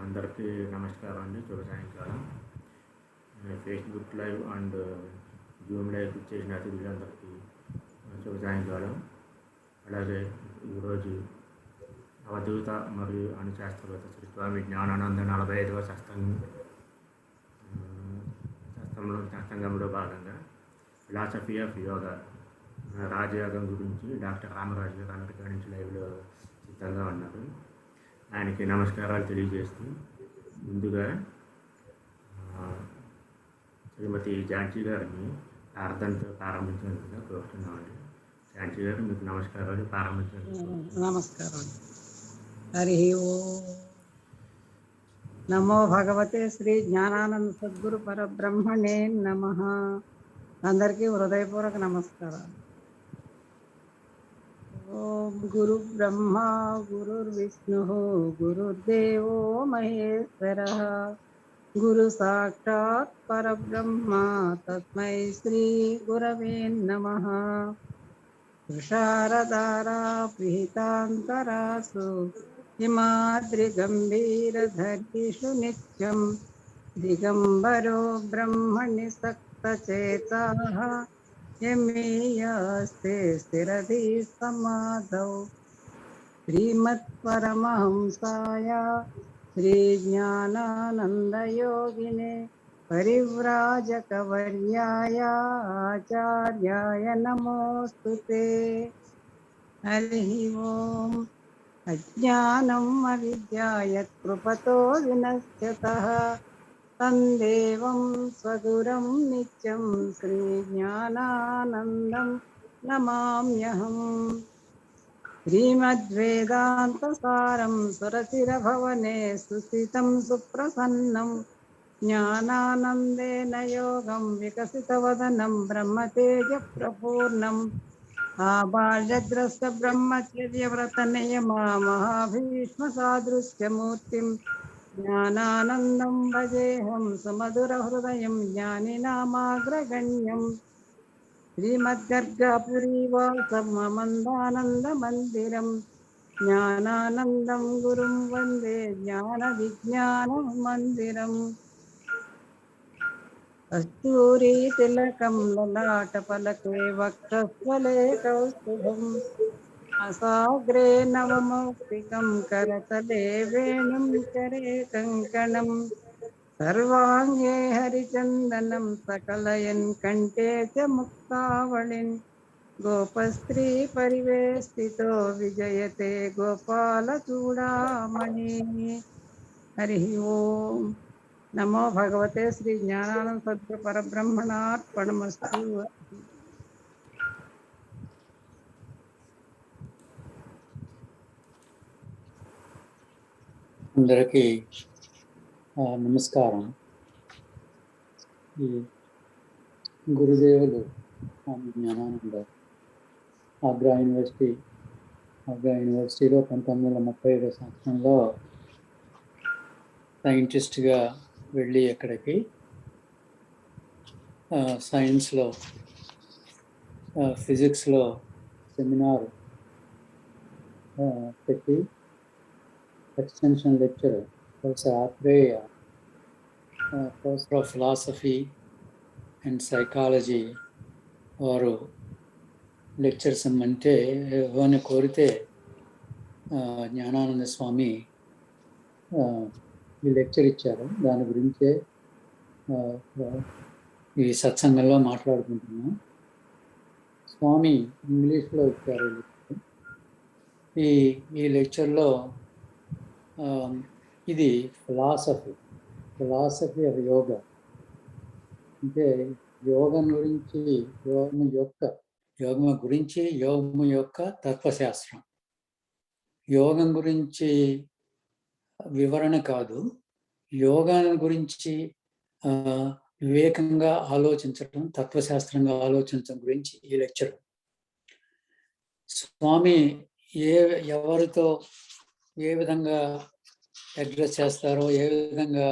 అందరికీ నమస్కారం అండి. శుభ సాయంకాలం. Facebook live and Zoom live చేసిన అతిథులందరికీ శుభ సాయంకాలం. అలాగే ఈరోజు అవధూత మరియు అణుశాస్త్రవేత్త శ్రీ స్వామి జ్ఞానానంద 45వ సత్సంగంలో భాగంగా ఫిలాసఫీ ఆఫ్ యోగా రాజయోగం గురించి డాక్టర్ రామరాజు గారు అమెరికా నుంచి లైవ్లో సిద్ధంగా ఉన్నారు. ఆయనకి నమస్కారాలు తెలియజేస్తూ ముందుగా శ్రీమతి ఝాన్సీ గారిని ప్రార్థనతో ప్రారంభించినందుకు కోరుతున్నామండి. ఝాన్సీ గారు, మీకు నమస్కారాలు. ప్రారంభించండి. నమస్కారం. హరి ఓం. నమో భగవతే శ్రీ జ్ఞానానంద సద్గురు పరబ్రహ్మణే నమః. అందరికీ హృదయపూర్వక నమస్కారాలు. ఓం గురు బ్రహ్మ గురుర్విష్ణు గురుర్దేవో మహేశ్వరః గురు సాక్షాత్ పరబ్రహ్మ తస్మై శ్రీ గురవే నమః. తుషారధారా పిహితాంతరాసు హిమాద్రిగంభీరధర్షు నిత్యం దిగంబరో బ్రహ్మణి సక్తచేతాః యమీయాస్తే స్థిరధీ సమాధౌ. శ్రీమత్పరమహంసాయ శ్రీజ్ఞానానందయోగినే పరివ్రాజకవర్యాయ ఆచార్యాయ నమోస్తుతే. హరి ఓం. అజ్ఞానం అవిద్యాయత్కృపతో వినశ్యతః తందేవం స్వగురం నిత్యం శ్రీజ్ఞానానందం నమామ్యహం. శ్రీమద్వేదాంతసారం సురసిరభవనే సుస్థితం సుప్రసన్నం జ్ఞానానందేన యోగం వికసితవదనం బ్రహ్మతేజ ప్రపూర్ణం. ఆబాల్యగ్రస్త బ్రహ్మచర్యవ్రత నియమా మహాభీష్మ సాదృశ్యమూర్తిం జ్ఞానానందం భజేహం సుమధుర హృదయం జ్ఞానినామాగ్రగణ్యం. శ్రీమద్గర్గాపురీవాసం మందానంద మందిరం జ్ఞానానందం గురుం వందే జ్ఞాన విజ్ఞాన మందిరం. కస్తూరి తిలకం లలాటపలకే వక్షస్థలే కౌస్తుభం అసాగ్రే నవమౌక్తికం కరతలే వేణుం కరే కంకణం సర్వాంగే హరిచందనం సకలయన్ కంఠే చ ముక్తావళిన్ గోపస్త్రీ పరివేష్టితో విజయతే గోపాల చూడామణి. హరి ఓం. నమో భగవతే శ్రీ జ్ఞానానంద సద్గురు పరబ్రహ్మణార్పణమస్తు. అందరికీ నమస్కారం. ఈ గురుదేవులు స్వామి జ్ఞానానంద ఆగ్రా యూనివర్సిటీలో 1935 సంవత్సరంలో సైంటిస్ట్గా వెళ్ళి అక్కడికి సైన్స్లో ఫిజిక్స్లో సెమినార్ పెట్టి extension lecturer professor Atreya professor of philosophy and psychology వారు లెక్చర్స్ ఇమ్మంటే ఎవరిని కోరితే జ్ఞానానంద స్వామి ఈ లెక్చర్ ఇచ్చారు. దాని గురించే ఈ సత్సంగంలో మాట్లాడుకుంటున్నాం. స్వామి ఇంగ్లీష్లో ఇచ్చారు ఈ లెక్చర్లో. ఇది ఫిలాసఫీ ఆఫ్ యోగా. అంటే యోగం యొక్క తత్వశాస్త్రం. యోగం గురించి వివరణ కాదు, యోగాన్ని గురించి వివేకంగా ఆలోచించడం, తత్వశాస్త్రంగా ఆలోచించడం గురించి ఈ లెక్చర్. స్వామి ఎవరితో ఏ విధంగా అడ్రస్ చేస్తారో, ఏ విధంగా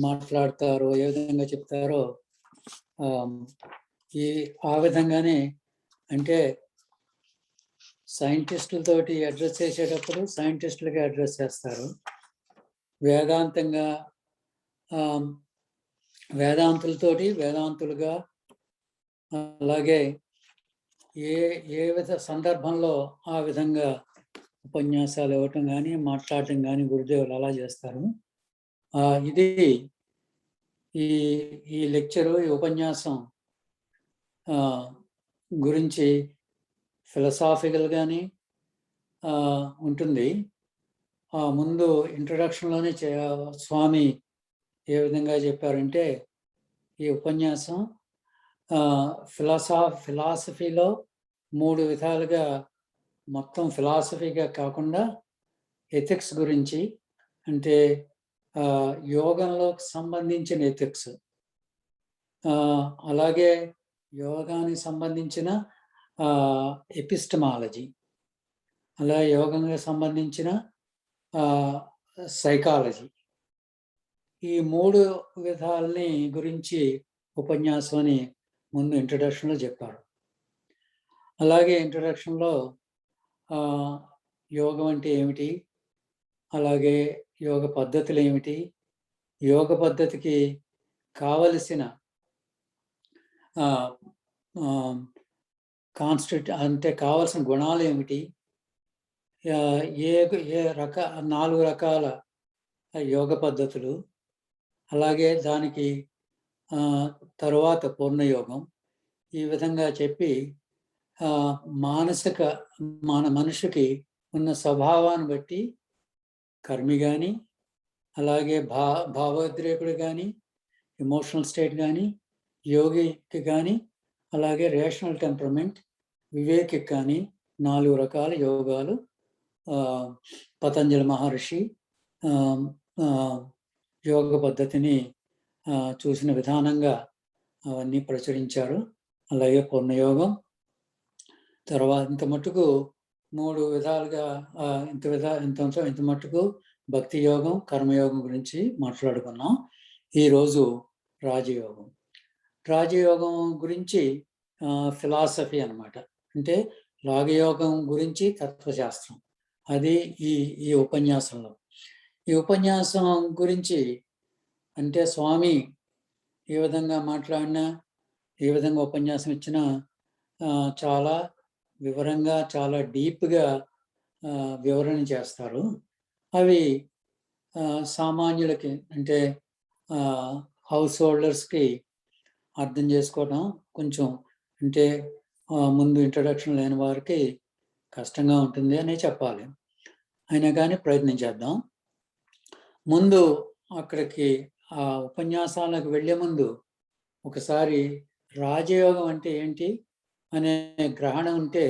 మాట్లాడతారో, ఏ విధంగా చెప్తారో ఆ విధంగానే, అంటే సైంటిస్టులతోటి అడ్రస్ చేసేటప్పుడు సైంటిస్టులకి అడ్రస్ చేస్తారు. వేదాంతంగా వేదాంతులతోటి వేదాంతులుగా, అలాగే ఏ విధ సందర్భంలో ఆ విధంగా ఉపన్యాసాలు ఇవ్వటం కానీ మాట్లాడటం కానీ గురుదేవులు అలా చేస్తారు. ఇది ఈ లెక్చరు, ఈ ఉపన్యాసం గురించి ఫిలసాఫికల్ కానీ ఉంటుంది. ముందు ఇంట్రడక్షన్లోనే స్వామి ఏ విధంగా చెప్పారంటే, ఈ ఉపన్యాసం ఫిలాసఫీలో 3 విధాలుగా, మొత్తం ఫిలాసఫీగా కాకుండా ఎథిక్స్ గురించి, అంటే యోగంలో సంబంధించిన ఎథిక్స్, అలాగే యోగానికి సంబంధించిన ఎపిస్టమాలజీ, అలాగే యోగానికి సంబంధించిన సైకాలజీ, ఈ 3 విధాలని గురించి ఉపన్యాసం అని ముందు ఇంట్రడక్షన్లో చెప్పారు. అలాగే ఇంట్రడక్షన్లో యోగం అంటే ఏమిటి, అలాగే యోగ పద్ధతులు ఏమిటి, యోగ పద్ధతికి కావలసిన అంటే కావలసిన గుణాలు ఏమిటి, ఏ 4 రకాల యోగ పద్ధతులు, అలాగే దానికి తరువాత పూర్ణయోగం, ఈ విధంగా చెప్పి మన మనిషికి ఉన్న స్వభావాన్ని బట్టి కర్మి కానీ, అలాగే భావోద్రేకుడు కానీ, ఎమోషనల్ స్టేట్ కానీ, యోగికి కానీ, అలాగే రేషనల్ టెంపరమెంట్, వివేకికి కానీ 4 రకాల యోగాలు పతంజలి మహర్షి యోగ పద్ధతిని చూసిన విధానంగా అవన్నీ ప్రచురించారు. అలాగే పూర్ణయోగం తర్వాత ఇంత మట్టుకు 3 విధాలుగా ఇంత మట్టుకు భక్తి యోగం, కర్మయోగం గురించి మాట్లాడుకున్నాం. ఈరోజు రాజయోగం. రాజయోగం గురించి ఫిలాసఫీ అన్నమాట. అంటే రాజయోగం గురించి తత్వశాస్త్రం, అది ఈ ఉపన్యాసంలో. ఈ ఉపన్యాసం గురించి అంటే స్వామి ఏ విధంగా మాట్లాడినా, ఏ విధంగా ఉపన్యాసం ఇచ్చినా చాలా వివరంగా, చాలా డీప్గా వివరణ చేస్తారు. అవి సామాన్యులకి, అంటే హౌస్ హోల్డర్స్కి అర్థం చేసుకోవడం కొంచెం, అంటే ముందు ఇంట్రడక్షన్ లేని వారికి కష్టంగా ఉంటుంది అనే చెప్పాలి. అయినా కానీ ప్రయత్నం చేద్దాం. ముందు అక్కడికి ఆ ఉపన్యాసాలకు వెళ్ళే ముందు ఒకసారి రాజయోగం అంటే ఏంటి అనే గ్రహణం ఉంటే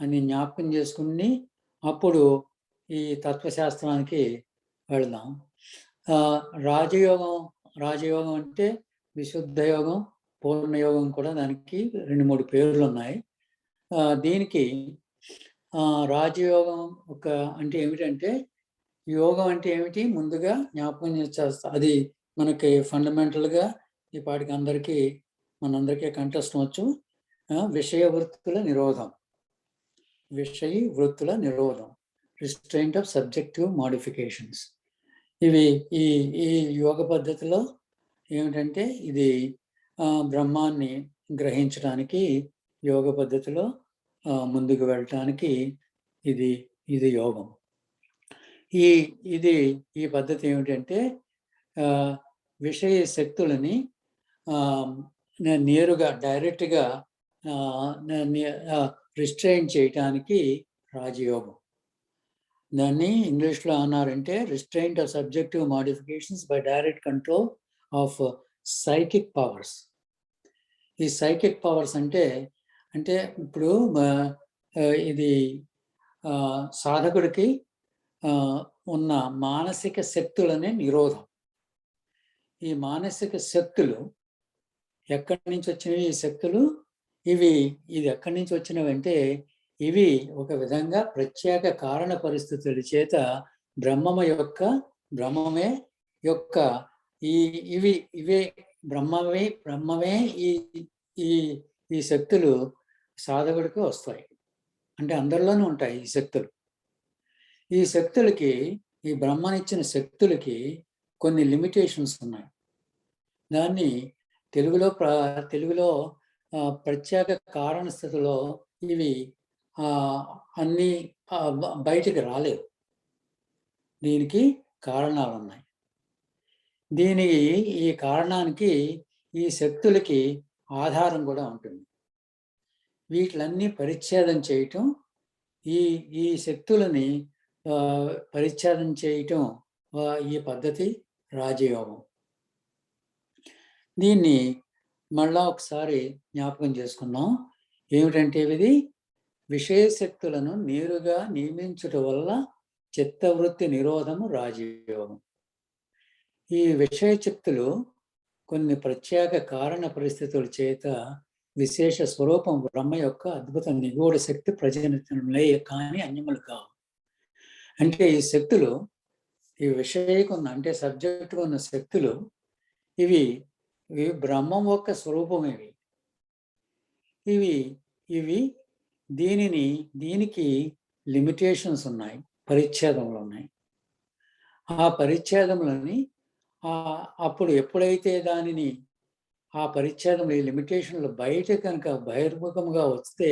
అని జ్ఞాపకం చేసుకుని అప్పుడు ఈ తత్వశాస్త్రానికి వెళదాం. రాజయోగం అంటే విశుద్ధ యోగం, పూర్ణయోగం కూడా దానికి 2-3 పేర్లు ఉన్నాయి. దీనికి రాజయోగం అంటే ఏమిటంటే, యోగం అంటే ఏమిటి ముందుగా జ్ఞాపకం చేస్తా. అది మనకి ఫండమెంటల్గా ఈ పాటికి మనందరికీ కంఠస్థం వచ్చు. విషయ వృత్తుల నిరోధం, రిస్ట్రెయింట్ ఆఫ్ సబ్జెక్టివ్ మోడిఫికేషన్స్. ఇవి ఈ యోగ పద్ధతిలో ఏమిటంటే, ఇది బ్రహ్మాన్ని గ్రహించడానికి యోగ పద్ధతిలో ముందుకు వెళ్ళటానికి ఇది యోగం. ఈ పద్ధతి ఏమిటంటే, విషయ శక్తులని నేరుగా డైరెక్ట్గా రిస్ట్రైన్ చేయటానికి రాజయోగం. దాన్ని ఇంగ్లీష్లో అన్నారంటే restraint of subjective modifications by direct control of psychic powers. ఈ సైకిక్ పవర్స్ అంటే ఇప్పుడు ఇది సాధకుడికి ఉన్న మానసిక శక్తులనే నిరోధం. ఈ మానసిక శక్తులు ఎక్కడి నుంచి వచ్చినవి? ఈ శక్తులు ఇది ఎక్కడి నుంచి వచ్చినవి అంటే, ఇవి ఒక విధంగా ప్రత్యేక కారణ పరిస్థితుల చేత బ్రహ్మమే యొక్క బ్రహ్మమే ఈ శక్తులు సాధకుడికి వస్తాయి. అంటే అందరిలోనూ ఉంటాయి ఈ శక్తులు. ఈ శక్తులకి, ఈ బ్రహ్మనిచ్చిన శక్తులకి కొన్ని లిమిటేషన్స్ ఉన్నాయి. దాన్ని తెలుగులో ప్రత్యేక కారణ స్థితిలో ఇవి అన్నీ బయటికి రాలేవు. దీనికి కారణాలు ఉన్నాయి. ఈ కారణానికి ఈ శక్తులకి ఆధారం కూడా ఉంటుంది. వీటిలన్నీ పరిచ్ఛేదం చేయటం, ఈ శక్తులని పరిచ్ఛేదం చేయటం ఈ పద్ధతి రాజయోగం. దీన్ని మళ్ళా ఒకసారి జ్ఞాపకం చేసుకున్నాం. ఏమిటంటే ఇది విషయ శక్తులను నేరుగా నియమించుట వల్ల చిత్తవృత్తి నిరోధము రాజయోగం. ఈ విషయ శక్తులు కొన్ని ప్రత్యేక కారణ పరిస్థితుల చేత విశేష స్వరూపం బ్రహ్మ యొక్క అద్భుత నిగూఢ శక్తి ప్రజనితములే కానీ అన్యములు కావు. అంటే ఈ శక్తులు, ఈ విషయకున్న అంటే సబ్జెక్టు ఉన్న శక్తులు ఇవి బ్రహ్మం యొక్క స్వరూపం. ఇవి దీనికి లిమిటేషన్స్ ఉన్నాయి, పరిచ్ఛేదములు ఉన్నాయి. ఆ పరిచ్ఛేదములని అప్పుడు ఎప్పుడైతే దానిని ఆ పరిచ్ఛేదములు, ఈ లిమిటేషన్లు బయట కనుక బహిర్ముఖంగా వస్తే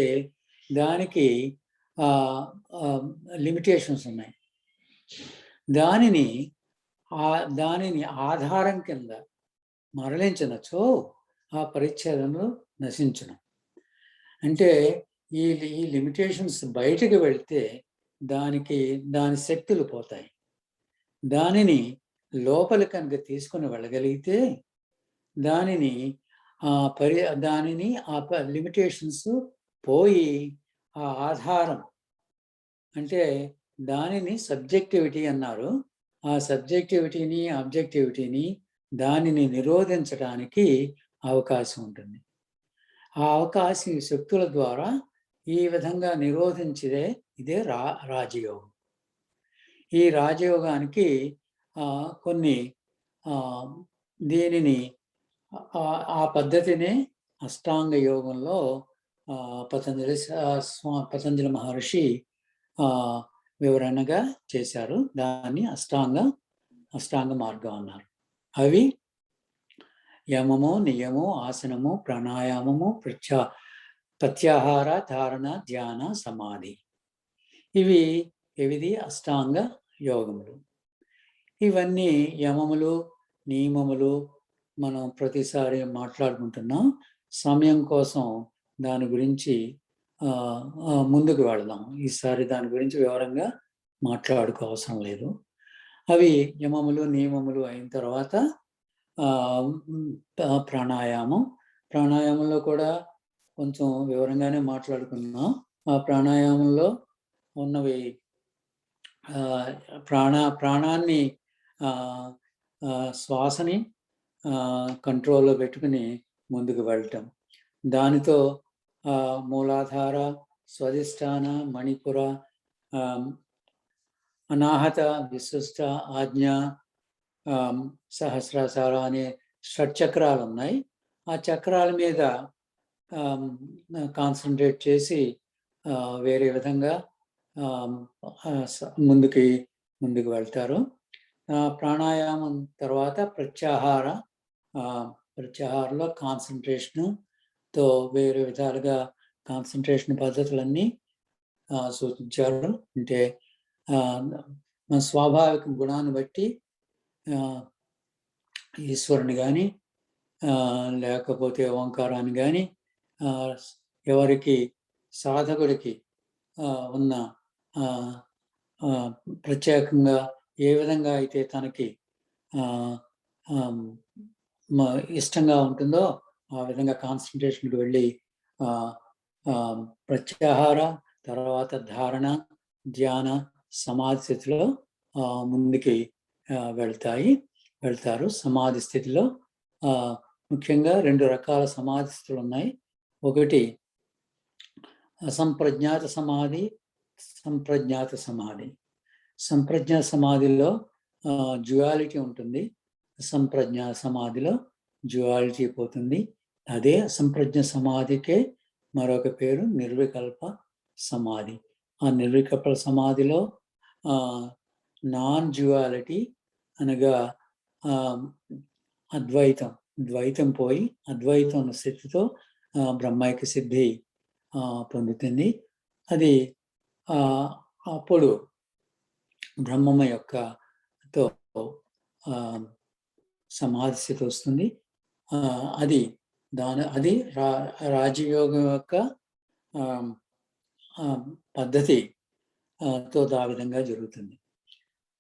దానికి లిమిటేషన్స్ ఉన్నాయి. దానిని ఆధారం కింద మరలించినచో ఆ పరిచ్ఛేదములు నశించును. అంటే ఈ లిమిటేషన్స్ బయటకు వెళ్తే దాని శక్తులు పోతాయి. దానిని లోపలి కనుక తీసుకుని వెళ్ళగలిగితే దానిని లిమిటేషన్స్ పోయి ఆ ఆధారం, అంటే దానిని సబ్జెక్టివిటీ అన్నారు. ఆ సబ్జెక్టివిటీని, ఆబ్జెక్టివిటీని దానిని నిరోధించడానికి అవకాశం ఉంటుంది. ఆ అవకాశం శక్తుల ద్వారా ఈ విధంగా నిరోధించిదే ఇదే రాజయోగం. ఈ రాజయోగానికి కొన్ని దీనిని ఆ పద్ధతినే అష్టాంగ యోగంలో పతంజలి మహర్షి వివరణగా చేశారు. దాన్ని అష్టాంగ మార్గం అన్నారు. అవి యమము, నియము, ఆసనము, ప్రాణాయామము, ప్రత్యాహార, ధారణ, ధ్యాన, సమాధి. ఇవి అష్టాంగ యోగములు. ఇవన్నీ యమములు, నియమములు మనం ప్రతిసారి మాట్లాడుకుంటున్నాం. సమయం కోసం దాని గురించి ముందుకు వెళదాం. ఈసారి దాని గురించి వివరంగా మాట్లాడుకోవసరం లేదు. అవి యమములు, నియమములు అయిన తర్వాత ప్రాణాయామంలో కూడా కొంచెం వివరంగానే మాట్లాడుకున్నాం. ఆ ప్రాణాయామంలో ఉన్నవి ప్రాణాన్ని శ్వాసని కంట్రోల్లో పెట్టుకుని ముందుకు వెళ్ళటం. దానితో మూలాధార, స్వధిష్టాన, మణిపుర, అనాహత, విశిష్ట, ఆజ్ఞ, సహస్రాసార అనే షట్చక్రాలు ఉన్నాయి. ఆ చక్రాల మీద కాన్సన్ట్రేట్ చేసి వేరే విధంగా ముందుకు వెళ్తారు. ప్రాణాయామం తర్వాత ప్రత్యాహారలో కాన్సన్ట్రేషన్తో వేరే విధాలుగా కాన్సన్ట్రేషన్ పద్ధతులన్నీ సూచించారు. అంటే మన స్వాభావిక గుణాన్ని బట్టి ఈశ్వరుని కానీ లేకపోతే ఓంకారాన్ని కానీ ఎవరికి సాధకుడికి ఉన్న ప్రత్యేకంగా ఏ విధంగా అయితే తనకి ఇష్టంగా ఉంటుందో ఆ విధంగా కాన్సన్ట్రేషన్కి వెళ్ళి ప్రత్యాహార తర్వాత ధారణ, ధ్యాన, సమాధి స్థితిలో ముందుకి వెళ్తారు. సమాధి స్థితిలో ముఖ్యంగా 2 రకాల సమాధి స్థితులు ఉన్నాయి. ఒకటి అసంప్రజ్ఞాత సమాధి, సంప్రజ్ఞాత సమాధి. సంప్రజ్ఞాత సమాధిలో డ్యుయాలిటీ ఉంటుంది. అసంప్రజ్ఞాత సమాధిలో డ్యుయాలిటీ పోతుంది. అదే అసంప్రజ్ఞ సమాధికే మరొక పేరు నిర్వికల్ప సమాధి. ఆ నిర్వికల్ప సమాధిలో నాన్ డ్యువాలిటీ అనగా ద్వైతం పోయి అద్వైతం ఉన్న స్థితితో బ్రహ్మైక్య సిద్ధి పొందుతుంది. అది అప్పుడు బ్రహ్మమ యొక్క తో సమాధి స్థితి వస్తుంది. అది రాజయోగం యొక్క పద్ధతి తో ఆ విధంగా జరుగుతుంది.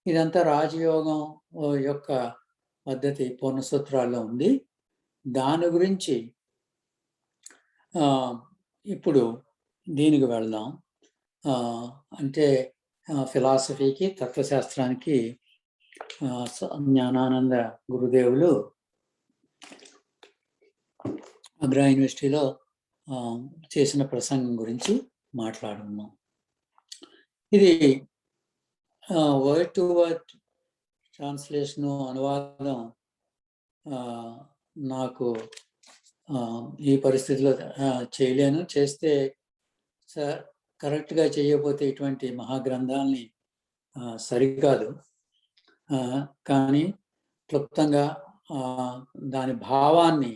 ఇదంతా రాజయోగం యొక్క పద్ధతి పూర్ణసూత్రాల్లో ఉంది. దాని గురించి ఇప్పుడు దీనికి వెళ్దాం. అంటే ఫిలాసఫీకి, తత్వశాస్త్రానికి జ్ఞానానంద గురుదేవులు అగ్రా యూనివర్సిటీలో చేసిన ప్రసంగం గురించి మాట్లాడుకున్నాం. ఇది వర్డ్ టు వర్డ్ ట్రాన్స్లేషను, అనువాదం నాకు ఈ పరిస్థితిలో చేయలేను. చేస్తే కరెక్ట్గా చేయకపోతే ఇటువంటి మహాగ్రంథాలని సరికాదు. కానీ క్లుప్తంగా దాని భావాన్ని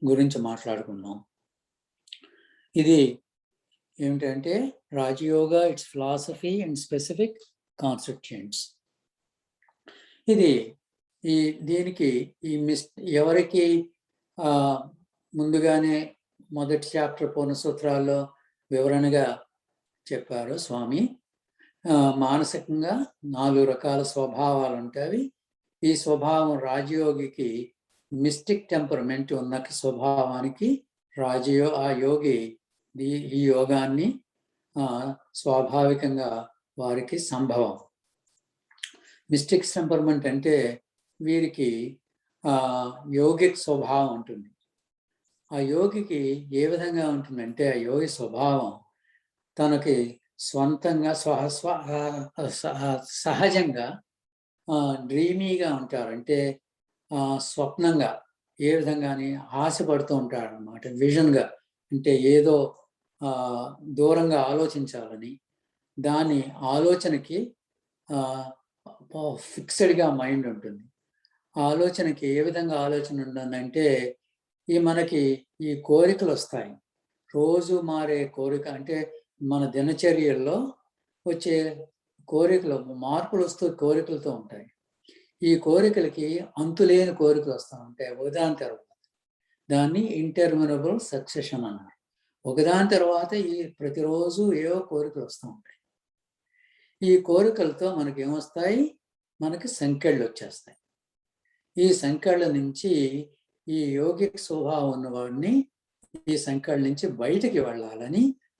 గురించి మాట్లాడుకున్నాం. ఇది ఏమిటంటే Rajayoga, it's philosophy and specific constituents. దీనికి ఎవరికి ముందుగానే మొదటి చాప్టర్ పూర్ణసూత్రాల్లో వివరణగా చెప్పారు స్వామి. మానసికంగా 4 రకాల స్వభావాలు ఉంటాయి. ఈ స్వభావం రాజయోగికి మిస్టిక్ టెంపర్మెంట్ ఉన్న స్వభావానికి ఆ యోగి ఈ యోగాన్ని స్వాభావికంగా వారికి సంభవం. మిస్టిక్ టెంపర్మెంట్ అంటే వీరికి యోగిక్ స్వభావం ఉంటుంది. ఆ యోగికి ఏ విధంగా ఉంటుందంటే ఆ యోగి స్వభావం తనకి స్వంతంగా సహజంగా డ్రీమీగా ఉంటారు. అంటే స్వప్నంగా ఏ విధంగాని ఆశపడుతూ ఉంటారు అన్నమాట. విజన్గా అంటే ఏదో దూరంగా ఆలోచించాలని, దాని ఆలోచనకి ఫిక్స్డ్గా మైండ్ ఉంటుంది. ఆ ఆలోచనకి ఏ విధంగా ఆలోచన ఉంటుందంటే మనకి ఈ కోరికలు వస్తాయి. రోజు మారే కోరిక అంటే మన దినచర్యల్లో వచ్చే కోరికలు, మార్పులు వస్తూ కోరికలతో ఉంటాయి. ఈ కోరికలకి అంతులేని కోరికలు వస్తూ ఉంటాయి ఒకదాని తర్వాత. దాన్ని ఇంటర్మినబుల్ సక్సెషన్ అన్నారు. ఒకదాని తర్వాత ప్రతిరోజు ఏవో కోరికలు వస్తూ ఉంటాయి. ఈ కోరికలతో మనకి ఏమొస్తాయి? మనకి సంకెళ్ళు వచ్చేస్తాయి. ఈ సంకెళ్ళ నుంచి ఈ యోగిక్ స్వభావం ఉన్నవాడిని ఈ సంకెళ్ళ నుంచి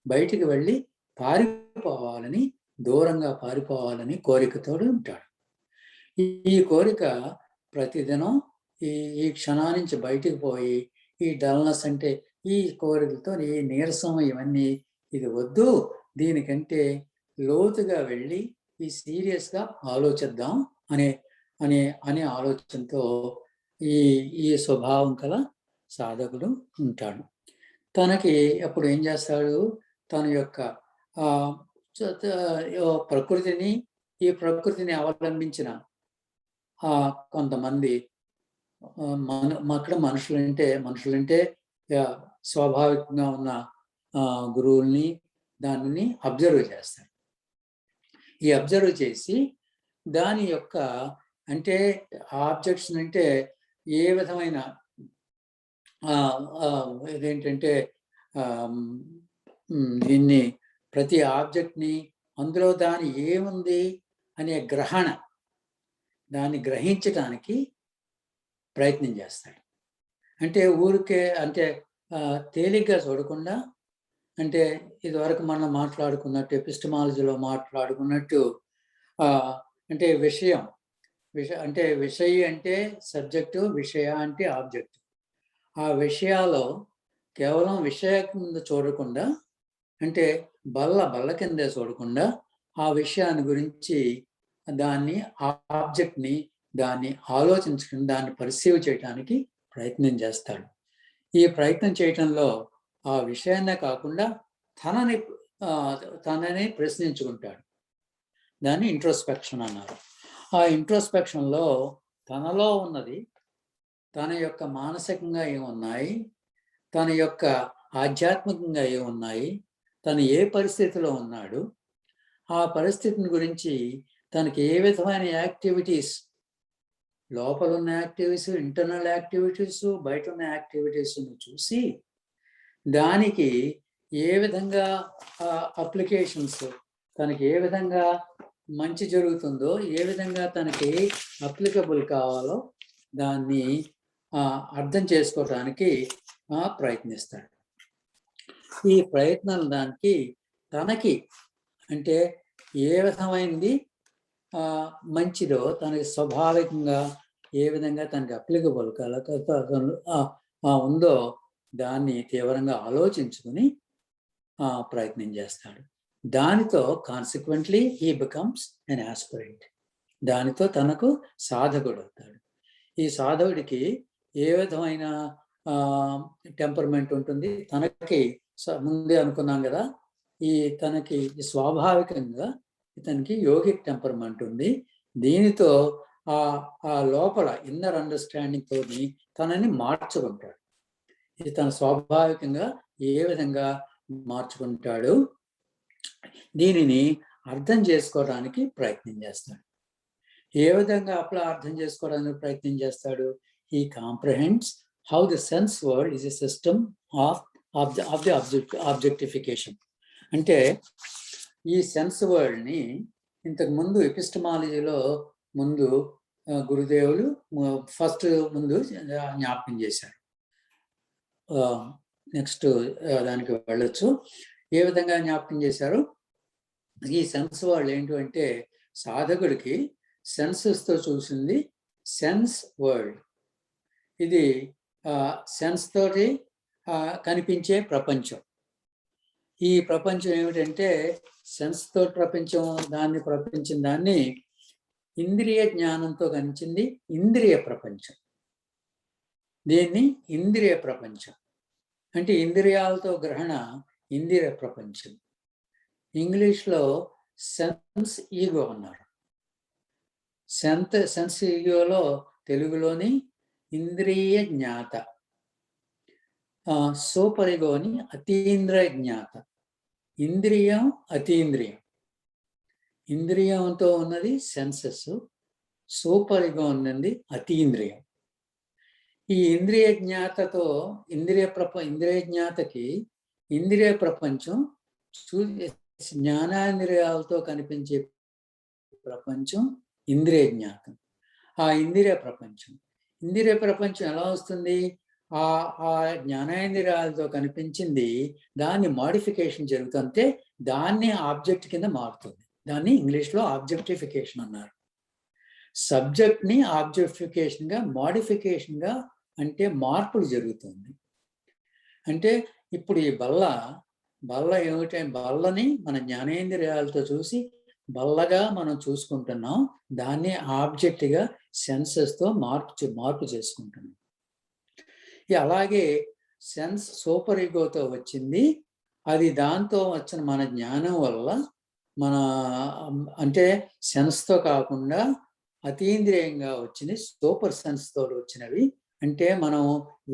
బయటికి వెళ్ళి పారిపోవాలని, దూరంగా పారిపోవాలని కోరికతో ఉంటాడు. ఈ కోరిక ప్రతిదినం ఈ క్షణానికి బయటికి పోయి ఈ డల్నెస్ అంటే ఈ కోరికలతో ఈ నీరసం ఇవన్నీ ఇది వద్దు, దీనికంటే లోతుగా వెళ్ళి ఈ సీరియస్గా ఆలోచిద్దాం అనే ఆలోచనతో ఈ స్వభావం కల సాధకుడు ఉంటాడు. తనకి అప్పుడు ఏం చేస్తాడు? తన యొక్క ప్రకృతిని అవలంబించిన కొంతమంది అక్కడ మనుషులంటే స్వాభావికంగా ఉన్న గురువుల్ని దానిని అబ్జర్వ్ చేస్తారు. ఈ అబ్జర్వ్ చేసి దాని యొక్క అంటే ఆబ్జెక్ట్స్ అంటే ఏ విధమైన ఇదేంటంటే దీన్ని ప్రతి ఆబ్జెక్ట్ని అందులో దాని ఏముంది అనే దాన్ని గ్రహించటానికి ప్రయత్నం చేస్తాడు. అంటే ఊరికే అంటే తేలిగ్గా చూడకుండా, అంటే ఇదివరకు మనం మాట్లాడుకున్నట్టు ఎపిస్టమాలజీలో మాట్లాడుకున్నట్టు అంటే విషయం అంటే అంటే సబ్జెక్టు, విషయ అంటే ఆబ్జెక్ట్. ఆ విషయాల్లో కేవలం విషయం కింద చూడకుండా, అంటే బల్ల కిందే చూడకుండా ఆ విషయాన్ని గురించి దాన్ని ఆబ్జెక్ట్ని దాన్ని ఆలోచించడం, దాన్ని పర్సీవ్ చేయడానికి ప్రయత్నం చేస్తాడు. ఈ ప్రయత్నం చేయటంలో ఆ విషయాన్నే కాకుండా తనని తనని ప్రశ్నించుకుంటాడు. దాన్ని ఇంట్రోస్పెక్షన్ అన్నారు. ఆ ఇంట్రోస్పెక్షన్లో తనలో ఉన్నది, తన యొక్క మానసికంగా ఏమున్నాయి, తన యొక్క ఆధ్యాత్మికంగా ఏమున్నాయి, తను ఏ పరిస్థితిలో ఉన్నాడు, ఆ పరిస్థితిని గురించి తనకి ఏ విధమైన యాక్టివిటీస్, లోపల ఉన్న యాక్టివిటీస్, ఇంటర్నల్ యాక్టివిటీస్, బయట ఉన్న యాక్టివిటీస్ను చూసి దానికి ఏ విధంగా అప్లికేషన్స్, తనకి ఏ విధంగా మంచి జరుగుతుందో, ఏ విధంగా తనకి అప్లికబుల్ కావాలో దాన్ని అర్థం చేసుకోవడానికి ప్రయత్నిస్తాడు. ఈ ప్రయత్నాలు దానికి తనకి అంటే ఏ విధమైనది మంచిదో, తనకి స్వాభావికంగా ఏ విధంగా తనకి అప్లికబుల్ ఉందో దాన్ని తీవ్రంగా ఆలోచించుకుని ప్రయత్నం చేస్తాడు. దానితో consequently he becomes N aspirant. దానితో తనకు సాధకుడు అవుతాడు. ఈ సాధకుడికి ఏ విధమైన టెంపర్మెంట్ ఉంటుంది, తనకి ముందే అనుకున్నాం కదా, తనకి స్వాభావికంగా ఇతనికి యోగిక్ టెంపర్మెంట్ ఉంది. దీనితో ఆ లోపల ఇన్నర్ అండర్స్టాండింగ్ తోని తనని మార్చుకుంటాడు. ఇది తన స్వాభావికంగా ఏ విధంగా మార్చుకుంటాడు, దీనిని అర్థం చేసుకోవడానికి ప్రయత్నం చేస్తాడు. ఏ విధంగా అప్పుడు అర్థం చేసుకోవడానికి ప్రయత్నం చేస్తాడు? He comprehends how the sense world is a system of the objectification. అంటే ఈ సెన్స్ వరల్డ్ని ఇంతకు ముందు ఎపిస్టమాలజీలో ముందు గురుదేవులు ఫస్ట్ ముందు జ్ఞాపకం చేశారు. నెక్స్ట్ దానికి వెళ్ళొచ్చు. ఏ విధంగా జ్ఞాపకం చేశారు? ఈ సెన్స్ వరల్డ్ ఏంటంటే సాధకుడికి సెన్సెస్తో చూసింది సెన్స్ వరల్డ్. ఇది సెన్స్ తోటి కనిపించే ప్రపంచం. ఈ ప్రపంచం ఏమిటంటే సెన్స్ తోటి ప్రపంచం, ప్రపంచిన దాన్ని ఇంద్రియ జ్ఞానంతో కనిపించింది ఇంద్రియ ప్రపంచం. దీన్ని ఇంద్రియ ప్రపంచం అంటే ఇంద్రియాలతో గ్రహణ ఇంద్రియ ప్రపంచం. ఇంగ్లీష్లో సెన్స్ ఈగో అన్నారు. సెన్స్ ఈగోలో తెలుగులోని ఇంద్రియ జ్ఞాత, సూపర్ ఈగోని అతీంద్రియ జ్ఞాత. ఇంద్రియం అతీంద్రియం. ఇంద్రియంతో ఉన్నది సెన్సెస్, సూపర్ ఈగో ఉన్నది అతీంద్రియం. ఈ ఇంద్రియ జ్ఞాతతో ఇంద్రియ జ్ఞాతకి ఇంద్రియ ప్రపంచం, జ్ఞానేంద్రియాలతో కనిపించే ప్రపంచం ఇంద్రియ జ్ఞాతం. ఆ ఇంద్రియ ప్రపంచం ఎలా వస్తుంది? ఆ జ్ఞానేంద్రియాలతో కనిపించింది దాన్ని మాడిఫికేషన్ జరుగుతుంటే దాన్ని ఆబ్జెక్ట్ కింద మారుతుంది. దాన్ని ఇంగ్లీష్లో ఆబ్జెక్టిఫికేషన్ అన్నారు. సబ్జెక్ట్ని ఆబ్జెక్టిఫికేషన్గా, మాడిఫికేషన్గా అంటే మార్పులు జరుగుతుంది. అంటే ఇప్పుడు ఈ బల్ల ఏమిటంటే బల్లని మన జ్ఞానేంద్రియాలతో చూసి బల్లగా మనం చూసుకుంటున్నాం. దాన్ని ఆబ్జెక్ట్గా సెన్సెస్తో మార్పు చేసుకుంటున్నాం. అలాగే సెన్స్ సూపర్ ఈగోతో వచ్చింది. అది దాంతో వచ్చిన మన జ్ఞానం వల్ల మన అంటే సెన్స్తో కాకుండా అతీంద్రియంగా వచ్చినవి సూపర్ సెన్స్ తోటి వచ్చినవి. అంటే మనం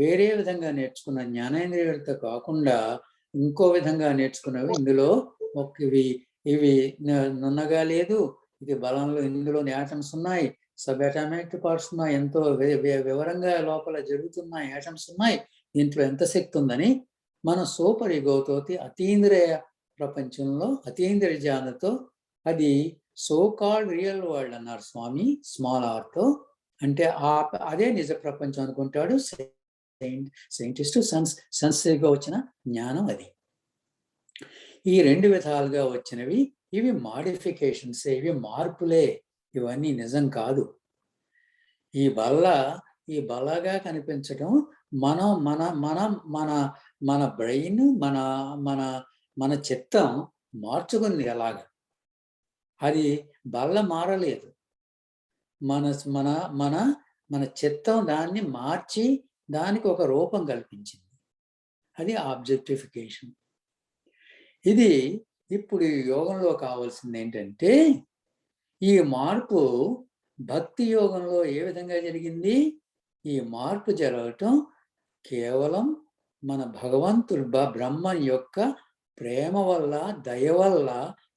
వేరే విధంగా నేర్చుకున్న జ్ఞానేంద్రియాలతో కాకుండా ఇంకో విధంగా నేర్చుకున్నవి. ఇందులో ఇవి నున్నగా లేదు, ఇది బలంలో ఇందులో యాటమ్స్ ఉన్నాయి, సబ్ అటామిక్ పార్ట్స్ ఉన్నాయి, ఎంతో వివరంగా లోపల జరుగుతున్నాయి, యాటమ్స్ ఉన్నాయి, దీంట్లో ఎంత శక్తి ఉందని మన సూపర్ ఈగోతోటి అతీంద్రియ ప్రపంచంలో అతీంద్రియ జ్ఞానంతో అది సో కాల్డ్ రియల్ వరల్డ్ అన్నారు స్వామి, స్మాల్ ఆర్తో. అంటే అదే నిజ ప్రపంచం అనుకుంటాడు సైంటిస్టు. సెన్స్గా వచ్చిన జ్ఞానం అది. ఈ రెండు విధాలుగా వచ్చినవి ఇవి మాడిఫికేషన్స్, ఇవి మార్పులే, ఇవన్నీ నిజం కాదు. ఈ బల్లగా కనిపించడం మనం మన బ్రెయిన్ మన చిత్తం మార్చుకుంది. ఎలాగా అది బల్ల మారలేదు, మన చిత్తం దాన్ని మార్చి దానికి ఒక రూపం కల్పించింది. అది ఆబ్జెక్టిఫికేషన్. ఇది ఇప్పుడు ఈ యోగంలో కావాల్సింది ఏంటంటే, ఈ మార్పు భక్తి యోగంలో ఏ విధంగా జరిగింది? ఈ మార్పు జరగటం కేవలం మన భగవంతుడు బ్రహ్మం యొక్క ప్రేమ వల్ల, దయ వల్ల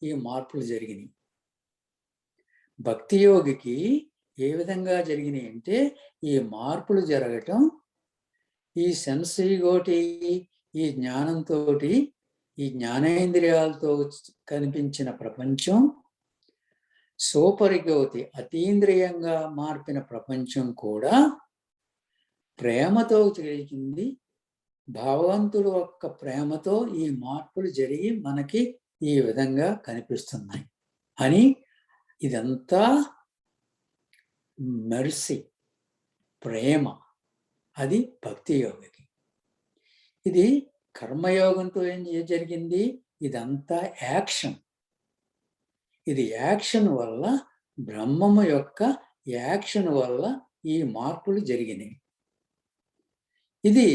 ఈ మార్పులు జరిగినాయి. భక్తి యోగికి ఏ విధంగా జరిగినాయి అంటే, ఈ మార్పులు జరగటం ఈ సెన్సరీతోటి, ఈ జ్ఞానంతో, ఈ జ్ఞానేంద్రియాలతో కనిపించిన ప్రపంచం, సూపరిగోతి అతీంద్రియంగా మార్పిన ప్రపంచం కూడా ప్రేమతో జరిగింది. భగవంతుడు యొక్క ప్రేమతో ఈ మార్పులు జరిగి మనకి ఈ విధంగా కనిపిస్తున్నాయి అని. ఇదంతా మెర్సీ, ప్రేమ. అది భక్తి యోగికి. ఇది కర్మయోగంతో ఏం జరిగింది? ఇదంతా యాక్షన్. ఇది యాక్షన్ వల్ల, బ్రహ్మము యొక్క యాక్షన్ వల్ల ఈ మార్పులు జరిగినాయి. ఇది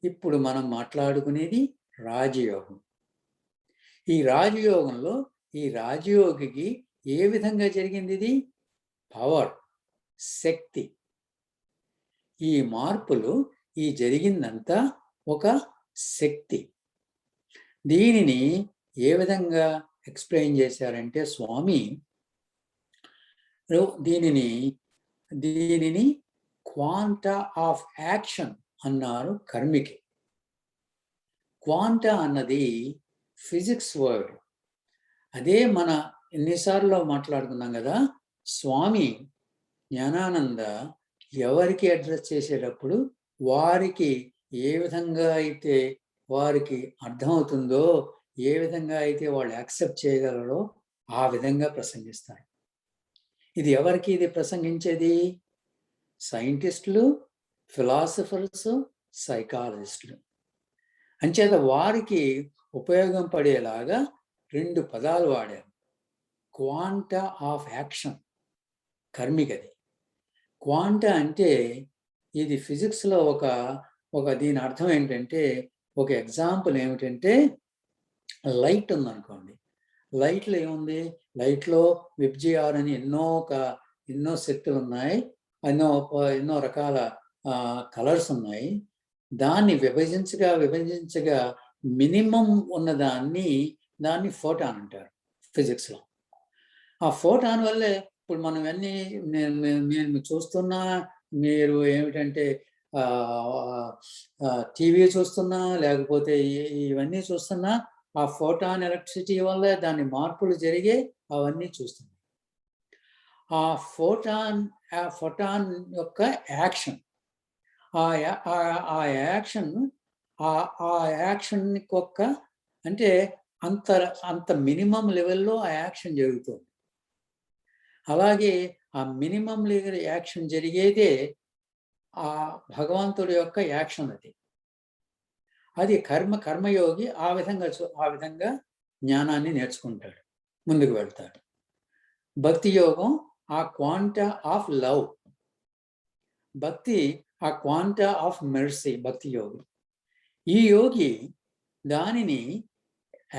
ఇప్పుడు మనం మాట్లాడుకునేది రాజయోగం. ఈ రాజయోగంలో ఈ రాజయోగికి ఏ విధంగా జరిగింది? ఇది పవర్, శక్తి. ఈ మార్పులు, ఈ జరిగిందంతా ఒక శక్తి. దీనిని ఏ విధంగా ఎక్స్ప్లెయిన్ చేశారంటే స్వామి, దీనిని క్వాంటా ఆఫ్ యాక్షన్ అన్నారు కర్మికి. క్వాంటా అన్నది ఫిజిక్స్ వర్డ్. అదే మన ఎన్నిసార్లు మాట్లాడుకున్నాం కదా, స్వామి జ్ఞానానంద ఎవరికి అడ్రస్ చేసేటప్పుడు వారికి ఏ విధంగా అయితే వారికి అర్థమవుతుందో, ఏ విధంగా అయితే వాళ్ళు యాక్సెప్ట్ చేయగలరో ఆ విధంగా ప్రసంగిస్తారు. ఇది ఎవరికి ఇది ప్రసంగించేది? సైంటిస్టులు, ఫిలాసఫర్స్, సైకాలజిస్టులు. అంచేత వారికి ఉపయోగం పడేలాగా 2 పదాలు వాడారు. క్వాంటా ఆఫ్ యాక్షన్ కర్మికది. క్వాంటా అంటే ఇది ఫిజిక్స్లో ఒక దీని అర్థం ఏంటంటే, ఒక ఎగ్జాంపుల్ ఏమిటంటే, లైట్ ఉందనుకోండి. లైట్లో ఏముంది? లైట్లో విబ్జిఆర్ అని ఎన్నో శక్తులు ఉన్నాయి, ఎన్నో రకాల కలర్స్ ఉన్నాయి. దాన్ని విభజించగా మినిమం దాన్ని ఫోటాన్ అంటారు ఫిజిక్స్లో. ఆ ఫోటాన్ వల్లే ఇప్పుడు మనం అన్నీ నేను చూస్తున్నా, మీరు ఏమిటంటే టీవీ చూస్తున్నా, లేకపోతే ఇవన్నీ చూస్తున్నా, ఆ ఫోటాన్ ఎలక్ట్రిసిటీ వల్ల దాని మార్పులు జరిగే అవన్నీ చూస్తున్నాం. ఆ ఫోటాన్ యొక్క యాక్షన్, ఆ యాక్షన్ ఒక్క అంటే అంత మినిమం లెవెల్లో ఆ యాక్షన్ జరుగుతుంది. అలాగే ఆ మినిమం లెవెల్ యాక్షన్ జరిగేదే ఆ భగవంతుడి యొక్క యాక్షన్. అది కర్మయోగి ఆ విధంగా జ్ఞానాన్ని నేర్చుకుంటాడు, ముందుకు వెళ్తాడు. భక్తి యోగం ఆ క్వాంటా ఆఫ్ లవ్, భక్తి ఆ క్వాంటా ఆఫ్ మెర్సీ. భక్తి యోగి, ఈ యోగి దానిని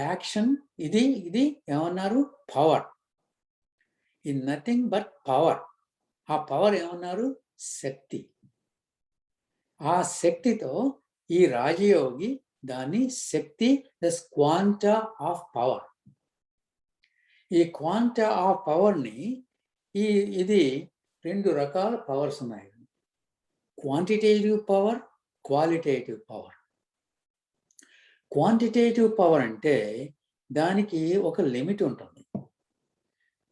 యాక్షన్, ఇది ఏమన్నారు? Power. In nothing but power. ఆ పవర్ ఏమన్నారు? శక్తి. ఆ శక్తితో ఈ రాజయోగి దాన్ని శక్తి, దస్ క్వాంటా ఆఫ్ పవర్. ఈ క్వాంటా ఆఫ్ పవర్ని ఇది 2 రకాల పవర్స్ ఉన్నాయి. Quantitative power, qualitative power. Quantitative power అంటే దానికి ఒక లిమిట్ ఉంటుంది.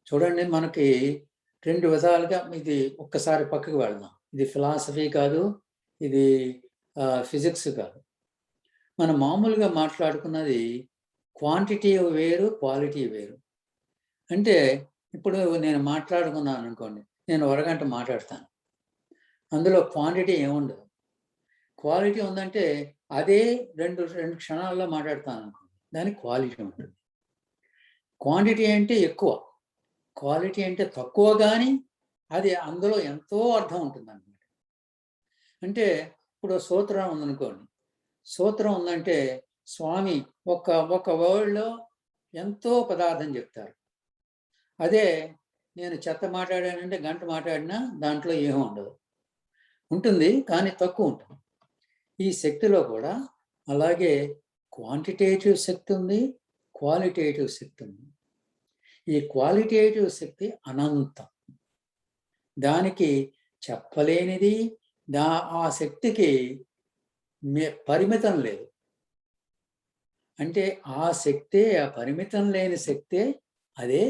చూడండి, మనకి 2 విధాలుగా, ఇది ఒక్కసారి పక్కకు వెళ్దాం. ఇది ఫిలాసఫీ కాదు, ఇది ఫిజిక్స్ కాదు. మనం మామూలుగా మాట్లాడుకున్నది క్వాంటిటీ వేరు, క్వాలిటీ వేరు. అంటే ఇప్పుడు నేను మాట్లాడుకున్నాను అనుకోండి, నేను 1 గంట మాట్లాడతాను, అందులో క్వాంటిటీ ఏముండదు. క్వాలిటీ ఉందంటే అదే 2 క్షణాల్లో మాట్లాడతాను అనుకోండి, దానికి క్వాలిటీ ఉంటుంది. క్వాంటిటీ అంటే ఎక్కువ, క్వాలిటీ అంటే తక్కువ, కానీ అది అందులో ఎంతో అర్థం ఉంటుంది అన్నమాట. అంటే ఇప్పుడు సూత్రం ఉందనుకోండి, సూత్రం ఉందంటే స్వామి ఒక వర్డ్లో ఎంతో పదార్థం చెప్తారు. అదే నేను చెత్త మాట్లాడానంటే గంట మాట్లాడినా దాంట్లో ఏమీ ఉండదు, ఉంటుంది కానీ తక్కువ ఉంటుంది. ఈ శక్తిలో కూడా అలాగే క్వాంటిటేటివ్ శక్తి ఉంది, క్వాలిటేటివ్ శక్తి ఉంది. ఈ క్వాలిటేటివ్ శక్తి అనంతం, దానికి చెప్పలేనిది, ఆ శక్తికి పరిమితం లేదు. అంటే ఆ శక్తే, ఆ పరిమితం లేని శక్తే, అదే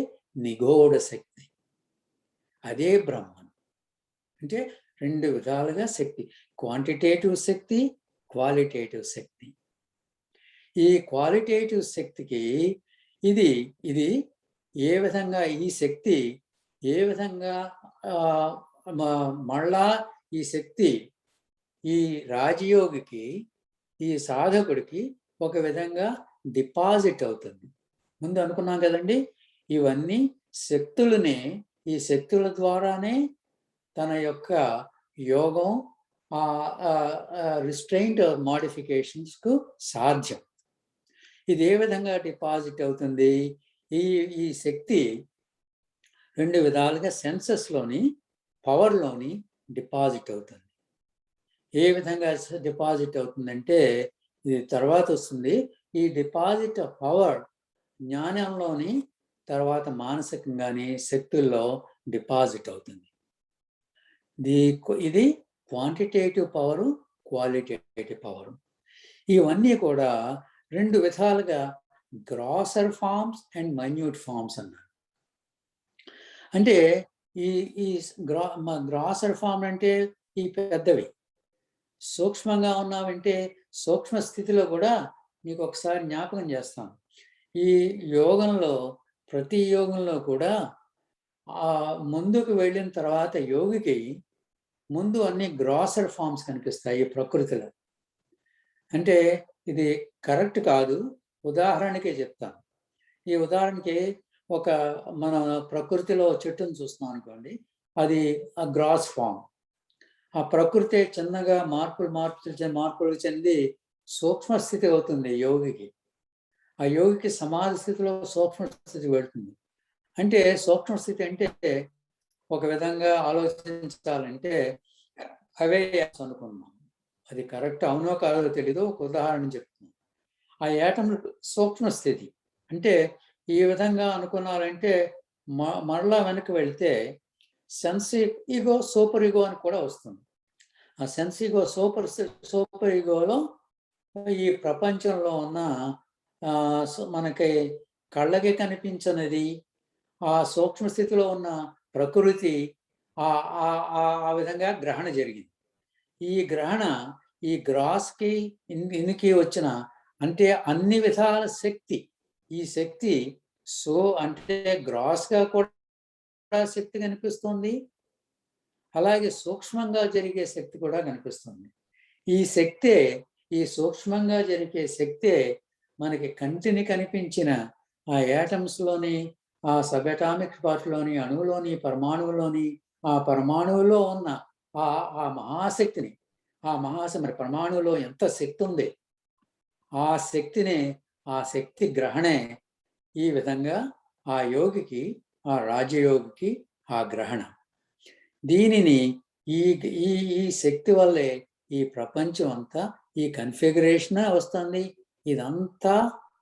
నిగూఢ శక్తి, అదే బ్రహ్మం. అంటే రెండు విధాలుగా శక్తి, క్వాంటిటేటివ్ శక్తి, క్వాలిటేటివ్ శక్తి. ఈ క్వాలిటేటివ్ శక్తికి ఇది ఏ విధంగా, ఈ శక్తి ఏ విధంగా మళ్ళా ఈ శక్తి ఈ రాజయోగికి, ఈ సాధకుడికి ఒక విధంగా డిపాజిట్ అవుతుంది. ముందు అనుకున్నాం కదండి, ఇవన్నీ శక్తులనే, ఈ శక్తుల ద్వారానే తన యొక్క యోగం, రిస్ట్రెయింట్ మోడిఫికేషన్స్కు సాధ్యం. ఇది ఏ విధంగా డిపాజిట్ అవుతుంది? ఈ శక్తి రెండు విధాలుగా సెన్సెస్లోని, పవర్లోని డిపాజిట్ అవుతుంది. ఏ విధంగా డిపాజిట్ అవుతుందంటే ఇది తర్వాత వస్తుంది. ఈ డిపాజిట్ ఆఫ్ పవర్ జ్ఞానంలోని, తర్వాత మానసికంగాని శక్తుల్లో డిపాజిట్ అవుతుంది. ఇది క్వాంటిటేటివ్ పవరు, క్వాలిటేటివ్ పవరు. ఇవన్నీ కూడా రెండు విధాలుగా grosser forms and minute forms అన్నారు. అంటే ఈ గ్రాసర్ ఫార్మ్ అంటే ఈ పెద్దవి, సూక్ష్మంగా ఉన్నామంటే సూక్ష్మ స్థితిలో కూడా మీకు ఒకసారి జ్ఞాపకం చేస్తాను. ఈ యోగంలో, ప్రతి యోగంలో కూడా ముందుకు వెళ్ళిన తర్వాత యోగికి ముందు అన్ని గ్రాసర్ ఫార్మ్స్ కనిపిస్తాయి ప్రకృతిలో. అంటే ఇది కరెక్ట్ కాదు, ఉదాహరణకే చెప్తాను. ఈ ఉదాహరణకి మన ప్రకృతిలో చెట్టును చూస్తున్నాం అనుకోండి, అది ఆ గ్రాస్ ఫామ్. ఆ ప్రకృతి చిన్నగా మార్పులు చెంది సూక్ష్మ స్థితి అవుతుంది యోగికి. ఆ యోగికి సమాధి స్థితిలో సూక్ష్మ స్థితి పెడుతుంది. అంటే సూక్ష్మ స్థితి అంటే ఒక విధంగా ఆలోచించాలంటే అవే అనుకున్నాం. అది కరెక్ట్ అవునో కాదో తెలీదు, ఒక ఉదాహరణ చెప్తున్నాం. ఆ ఏటం సూక్ష్మ స్థితి అంటే ఈ విధంగా అనుకున్నారంటే మరలా వెనక్కి వెళ్తే సెన్స్ ఈగో, సూపర్ ఈగో అని కూడా వస్తుంది. ఆ సెన్స్ ఈగో, సూపర్ ఈగోలో ఈ ప్రపంచంలో ఉన్న మనకి కళ్ళకి కనిపించనిది, ఆ సూక్ష్మ స్థితిలో ఉన్న ప్రకృతి ఆ విధంగా గ్రహణ జరిగింది. ఈ గ్రహణ ఈ గ్రాస్కి ఇన్నికి వచ్చిన, అంటే అన్ని విధాల శక్తి, ఈ శక్తి అంటే గ్రాస్గా కూడా శక్తి కనిపిస్తుంది, అలాగే సూక్ష్మంగా జరిగే శక్తి కూడా కనిపిస్తుంది. ఈ శక్తే, ఈ సూక్ష్మంగా జరిగే శక్తే మనకి కంటిని కనిపించిన ఆ యాటమ్స్లోని, ఆ సబెటామిక్ పార్ట్లోని, అణువులోని, పరమాణువులోని, ఆ పరమాణువులో ఉన్న ఆ మహాశక్తిని, మరి పరమాణువులో ఎంత శక్తి ఉంది, ఆ శక్తిని, ఆ శక్తి గ్రహణే ఈ విధంగా ఆ యోగికి, ఆ రాజయోగికి ఆ గ్రహణ. దీనిని ఈ శక్తి వల్లే ఈ ప్రపంచం అంతా, ఈ కన్ఫిగరేషన్ వస్తుంది. ఇదంతా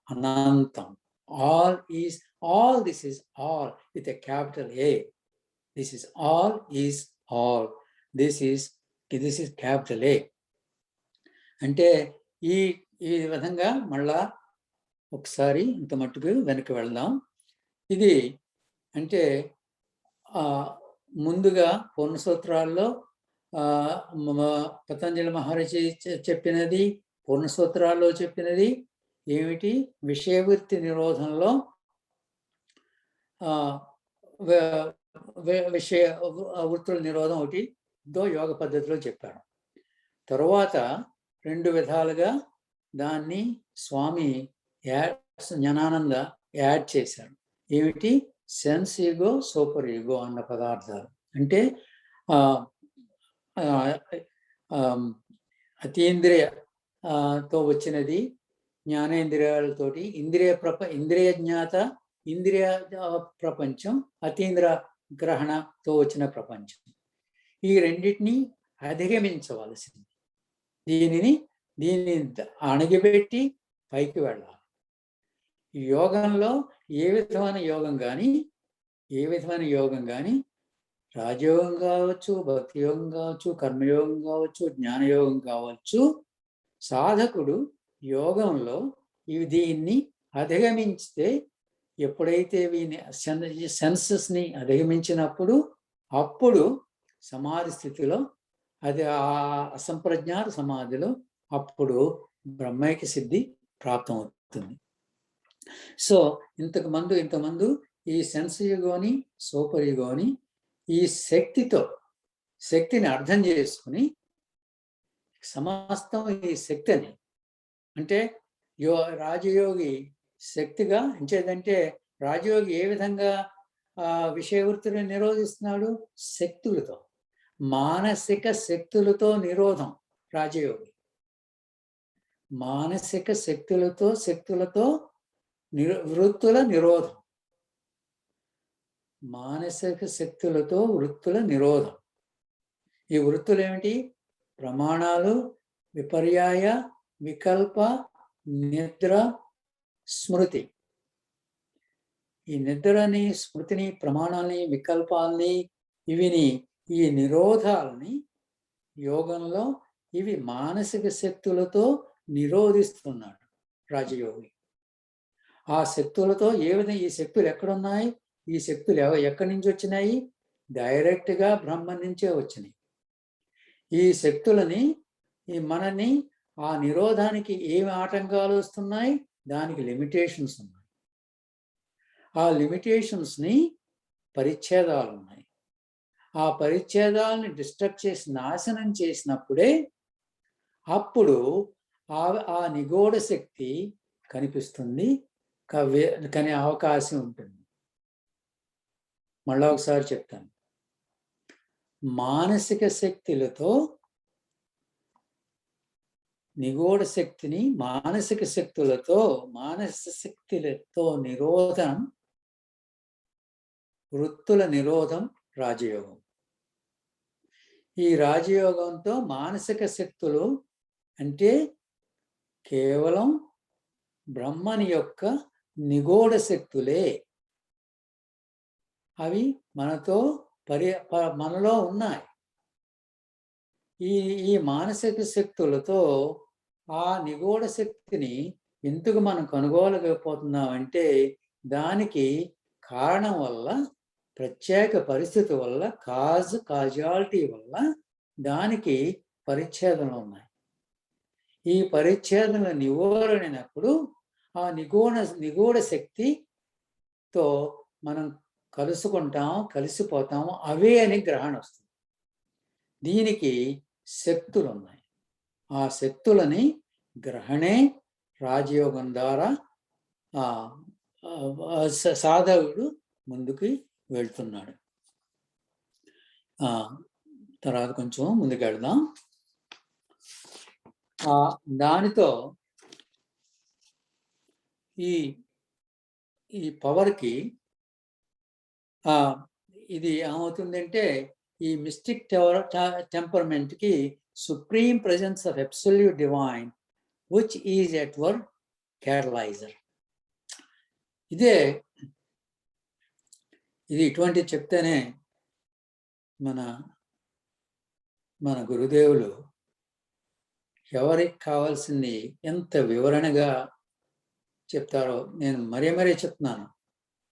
అనంతం. All this is all with a capital A. This is all is all. This is capital ఏ. అంటే ఈ విధంగా మళ్ళా ఒకసారి ఇంత మట్టుకు వెనక్కి వెళ్దాం. ఇది అంటే ముందుగా పూర్ణ సూత్రాల్లో పతంజలి మహర్షి చెప్పినది, పూర్ణ సూత్రాల్లో చెప్పినది ఏమిటి? విషయవృత్తి నిరోధంలో విషయ వృత్తుల నిరోధం ఒకటి యోగ పద్ధతిలో చెప్పారు. తరువాత రెండు విధాలుగా దాన్ని స్వామి జ్ఞానానంద యాడ్ చేశారు. ఏమిటి? సెన్స్ ఈగో, సూపర్ ఈగో అన్న పదార్థాలు. అంటే అతీంద్రియ తో వచ్చినది, జ్ఞానేంద్రియాలతోటి ఇంద్రియ జ్ఞాత, ఇంద్రియ ప్రపంచం, అతీంద్ర గ్రహణతో వచ్చిన ప్రపంచం. ఈ రెండింటినీ అధిగమించవలసింది. దీనిని అణగిపెట్టి పైకి వెళ్ళాలి. యోగంలో ఏ విధమైన యోగం కానీ రాజయోగం కావచ్చు, భక్తి యోగం కావచ్చు, కర్మయోగం కావచ్చు, జ్ఞానయోగం కావచ్చు, సాధకుడు యోగంలో దీన్ని అధిగమించితే, ఎప్పుడైతే సెన్సెస్ని అధిగమించినప్పుడు అప్పుడు సమాధి స్థితిలో, అది ఆ అసంప్రజ్ఞాత సమాధిలో అప్పుడు బ్రహ్మైక్య సిద్ధి ప్రాప్తం అవుతుంది. సో ఇంతకుముందు ఈ సెన్స్ యుగోని, సూపర్ యుగోని ఈ శక్తిని అర్థం చేసుకుని సమస్తం ఈ శక్తిని, అంటే రాజయోగి శక్తిగా ఎంచేదంటే, రాజయోగి ఏ విధంగా విషయ వృత్తిని నిరోధిస్తున్నాడు? శక్తులతో, మానసిక శక్తులతో నిరోధం రాజయోగి. మానసిక శక్తులతో వృత్తుల నిరోధం. మానసిక శక్తులతో వృత్తుల నిరోధం. ఈ వృత్తులు ఏమిటి? ప్రమాణాలు, విపర్యాయ, వికల్ప, నిద్ర, స్మృతి. ఈ నిద్రని, స్మృతిని, ప్రమాణాలని, వికల్పాలని, ఈ నిరోధాలని యోగంలో ఇవి మానసిక శక్తులతో నిరోధిస్తున్నాడు రాజయోగి. ఆ శక్తులతో ఈ శక్తులు ఎక్కడున్నాయి? ఈ శక్తులు ఎక్కడి నుంచి వచ్చినాయి? డైరెక్ట్గా బ్రహ్మ నుంచే వచ్చినాయి. ఈ శక్తులని మనని ఆ నిరోధానికి ఏమి ఆటంకాలు వస్తున్నాయి? దానికి లిమిటేషన్స్ ఉన్నాయి. ఆ లిమిటేషన్స్ని పరిచ్ఛేదాలు ఉన్నాయి. ఆ పరిచ్ఛేదాలని డిస్టర్బ్ చేసి నాశనం చేసినప్పుడే అప్పుడు ఆ నిగూఢ శక్తి కనిపిస్తుంది, కనే అవకాశం ఉంటుంది. మళ్ళా ఒకసారి చెప్తాను. మానసిక శక్తులతో నిగూఢ శక్తిని, మానసిక శక్తులతో నిరోధం, వృత్తుల నిరోధం రాజయోగం. ఈ రాజయోగంతో మానసిక శక్తులు అంటే కేవలం బ్రహ్మని యొక్క నిగూఢ శక్తులే. అవి మనలో ఉన్నాయి. ఈ మానసిక శక్తులతో ఆ నిగూఢ శక్తిని ఎందుకు మనం కనుగోలేకపోతున్నామంటే, దానికి కారణం వల్ల, ప్రత్యేక పరిస్థితి వల్ల, కాజాలిటీ వల్ల దానికి పరిచ్ఛేదనలు ఉన్నాయి. ఈ పరిచ్ఛేదనల నివారణప్పుడు ఆ నిగూఢ శక్తితో మనం కలిసిపోతాము, అవే అని గ్రహణ వస్తుంది. దీనికి శక్తులు ఉన్నాయి. ఆ శక్తులని గ్రహణే రాజయోగం ద్వారా సాధకుడు ముందుకు వెళ్తున్నాడు. తర్వాత కొంచెం ముందుకు వెళ్దాం. దానితో ఈ పవర్కి ఇది ఏమవుతుందంటే, ఈ మిస్టిక్ టెంపర్మెంట్కి supreme presence of absolute divine which is at work catalyser. ఇది ఇటువంటి చెప్తేనే మన గురుదేవులు ఎవరికి కావాల్సింది ఎంత వివరణగా చెప్తారో నేను మరీ చెప్తున్నాను,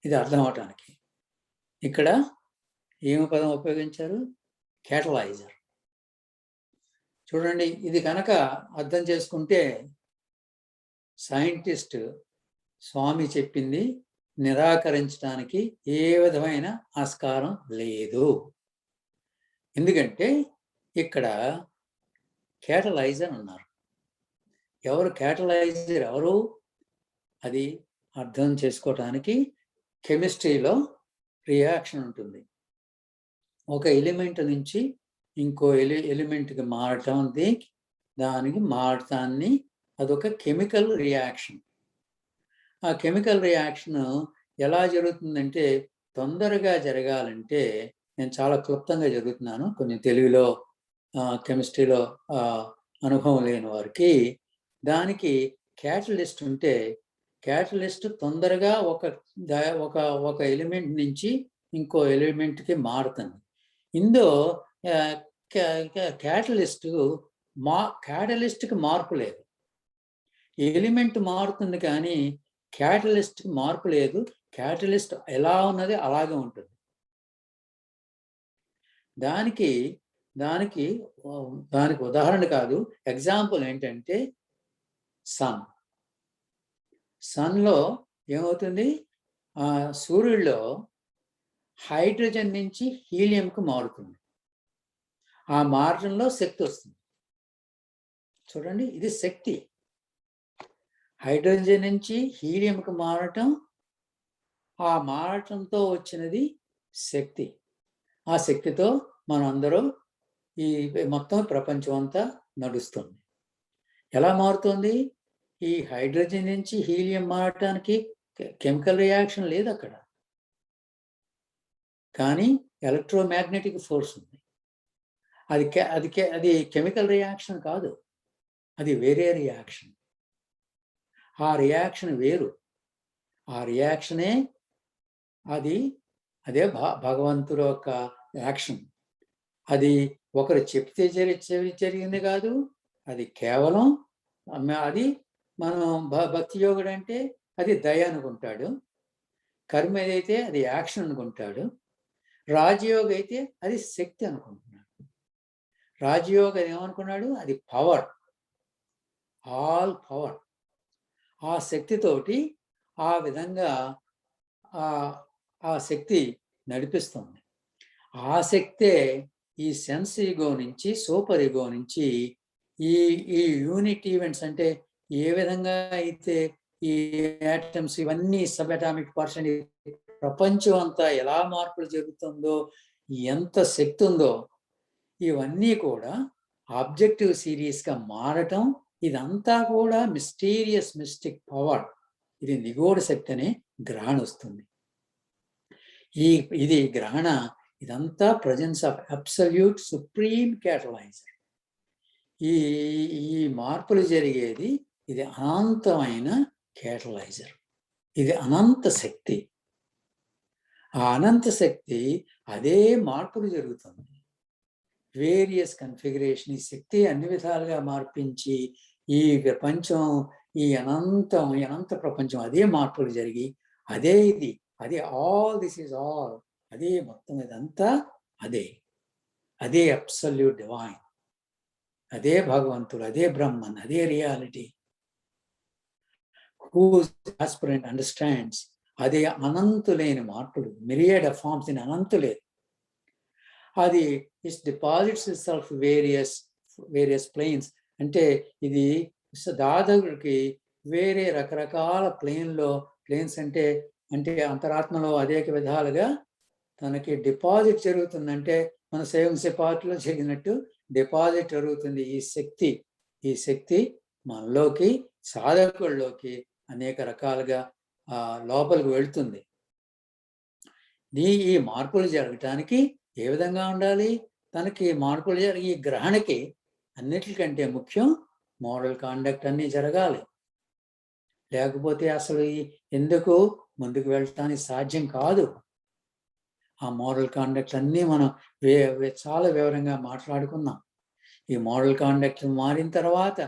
ఇది అర్థం అవటానికి. ఇక్కడ ఏమి పదం ఉపయోగించారు? క్యాటలైజర్. చూడండి, ఇది కనుక అర్థం చేసుకుంటే సైంటిస్ట్ స్వామి చెప్పింది నిరాకరించడానికి ఏ విధమైన ఆస్కారం లేదు. ఎందుకంటే ఇక్కడ క్యాటలైజర్ అన్నారు. ఎవరు క్యాటలైజర్? ఎవరు? అది అర్థం చేసుకోవటానికి కెమిస్ట్రీలో రియాక్షన్ ఉంటుంది. ఒక ఎలిమెంట్ నుంచి ఇంకో ఎలిమెంట్కి మారటం దానికి మారటాన్ని అదొక కెమికల్ రియాక్షన్. ఆ కెమికల్ రియాక్షన్ ఎలా జరుగుతుందంటే, తొందరగా జరగాలంటే, నేను చాలా క్లుప్తంగా జరుగుతున్నాను, కొంచెం తెలుగులో కెమిస్ట్రీలో అనుభవం లేని వారికి. దానికి క్యాటలిస్ట్ ఉంటే, క్యాటలిస్ట్ తొందరగా ఒక ఒక ఎలిమెంట్ నుంచి ఇంకో ఎలిమెంట్కి మారుతుంది. ఇందులో క్యాటలిస్ట్కి మార్పు లేదు. ఎలిమెంట్ మారుతుంది కానీ క్యాటలిస్ట్కి మార్పు లేదు. క్యాటలిస్ట్ ఎలా ఉన్నది అలాగే ఉంటుంది. దానికి దానికి దానికి ఉదాహరణ కాదు, ఎగ్జాంపుల్ ఏంటంటే సన్లో ఏమవుతుంది, సూర్యుడిలో హైడ్రోజన్ నుంచి హీలియంకు మారుతుంది. ఆ మార్గంలో శక్తి వస్తుంది. చూడండి, ఇది శక్తి. హైడ్రోజన్ నుంచి హీలియంకు మారటం, ఆ మారటంతో వచ్చినది శక్తి. ఆ శక్తితో మనం అందరూ ఈ మొత్తం ప్రపంచం అంతా నడుస్తుంది. ఎలా మారుతుంది? ఈ హైడ్రోజన్ నుంచి హీలియం మారటానికి కెమికల్ రియాక్షన్ లేదు అక్కడ, కానీ ఎలక్ట్రోమాగ్నెటిక్ ఫోర్స్ ఉంది. అది కెమికల్ రియాక్షన్ కాదు, అది వేరే రియాక్షన్. ఆ రియాక్షన్ వేరు. ఆ రియాక్షనే అదే భగవంతుడు యొక్క యాక్షన్. అది ఒకరు చెప్తే జరిగింది కాదు, అది కేవలం అది మనం భక్తి యోగుడు అంటే అది దయ అనుకుంటాడు, కర్మ ఏదైతే అది యాక్షన్ అనుకుంటాడు, రాజయోగ అయితే అది శక్తి అనుకుంటున్నాడు. రాజయోగ ఏమనుకున్నాడు? అది పవర్, ఆల్ పవర్. ఆ శక్తితోటి ఆ విధంగా ఆ శక్తి నడిపిస్తుంది. ఆ శక్తే ఈ సెన్స్ ఈగో నుంచి, సూపర్ ఈగో నుంచి ఈ యూనిట్ ఈవెంట్స్ అంటే ఏ విధంగా అయితే ఈ యాటమ్స్ ఇవన్నీ సబ్ అటామిక్ పర్సన్ ప్రపంచం అంతా ఎలా మార్పులు జరుగుతుందో, ఎంత శక్తి ఉందో, ఇవన్నీ కూడా ఆబ్జెక్టివ్ సిరీస్గా మారటం, ఇదంతా కూడా మిస్టీరియస్ మిస్టిక్ పవర్. ఇది నిగూఢ శక్తి అనే గ్రహణ వస్తుంది. ఇది గ్రహణ, ఇదంతా ప్రజెన్స్ ఆఫ్ అబ్సల్యూట్ సుప్రీం క్యాటలైజర్. ఈ మార్పులు జరిగేది ఇది అనంతమైన క్యాటలైజర్. ఇది అనంత శక్తి. ఆ అనంత శక్తి అదే మార్పులు జరుగుతుంది. Various configuration. ఈ శక్తి అన్ని విధాలుగా మార్పించి ఈ ప్రపంచం, ఈ అనంత ప్రపంచం అదే మార్పులు జరిగి అదే ఇది, అదే ఆల్ దిస్ ఈజ్ ఆల్, అదే మొత్తం ఇదంతా అదే అబ్సల్యూట్ డివైన్, అదే భగవంతుడు, అదే బ్రహ్మన్, అదే రియాలిటీ. హూస్ ఆస్పిరెంట్ అండర్స్టాండ్స్, అదే అనంతులేని మార్పులు, మిలియడ్ ఆఫ్ ఫార్మ్స్ ఇన్ అనంతులేదు. అది its deposits itself various planes. అంటే ఇది దాదాపుకి వేరే రకరకాల ప్లేన్స్ అంటే అంతరాత్మలో అనేక విధాలుగా తనకి డిపాజిట్ జరుగుతుందంటే మన సేవింగ్స్ పార్టీలో జరిగినట్టు డిపాజిట్ జరుగుతుంది. ఈ శక్తి మనలోకి, సాధకుల్లోకి అనేక రకాలుగా లోపలికి వెళ్తుంది. ఈ మార్పులు జరగటానికి ఏ విధంగా ఉండాలి? తనకి మార్పులు జరిగి ఈ గ్రహణకి అన్నిటికంటే ముఖ్యం మోరల్ కాండక్ట్ అన్నీ జరగాలి. లేకపోతే అసలు ఎందుకు ముందుకు వెళ్ళటానికి సాధ్యం కాదు. ఆ మోరల్ కాండక్ట్ అన్నీ మనం చాలా వివరంగా మాట్లాడుకున్నాం. ఈ మోరల్ కాండక్ట్ మారిన తర్వాత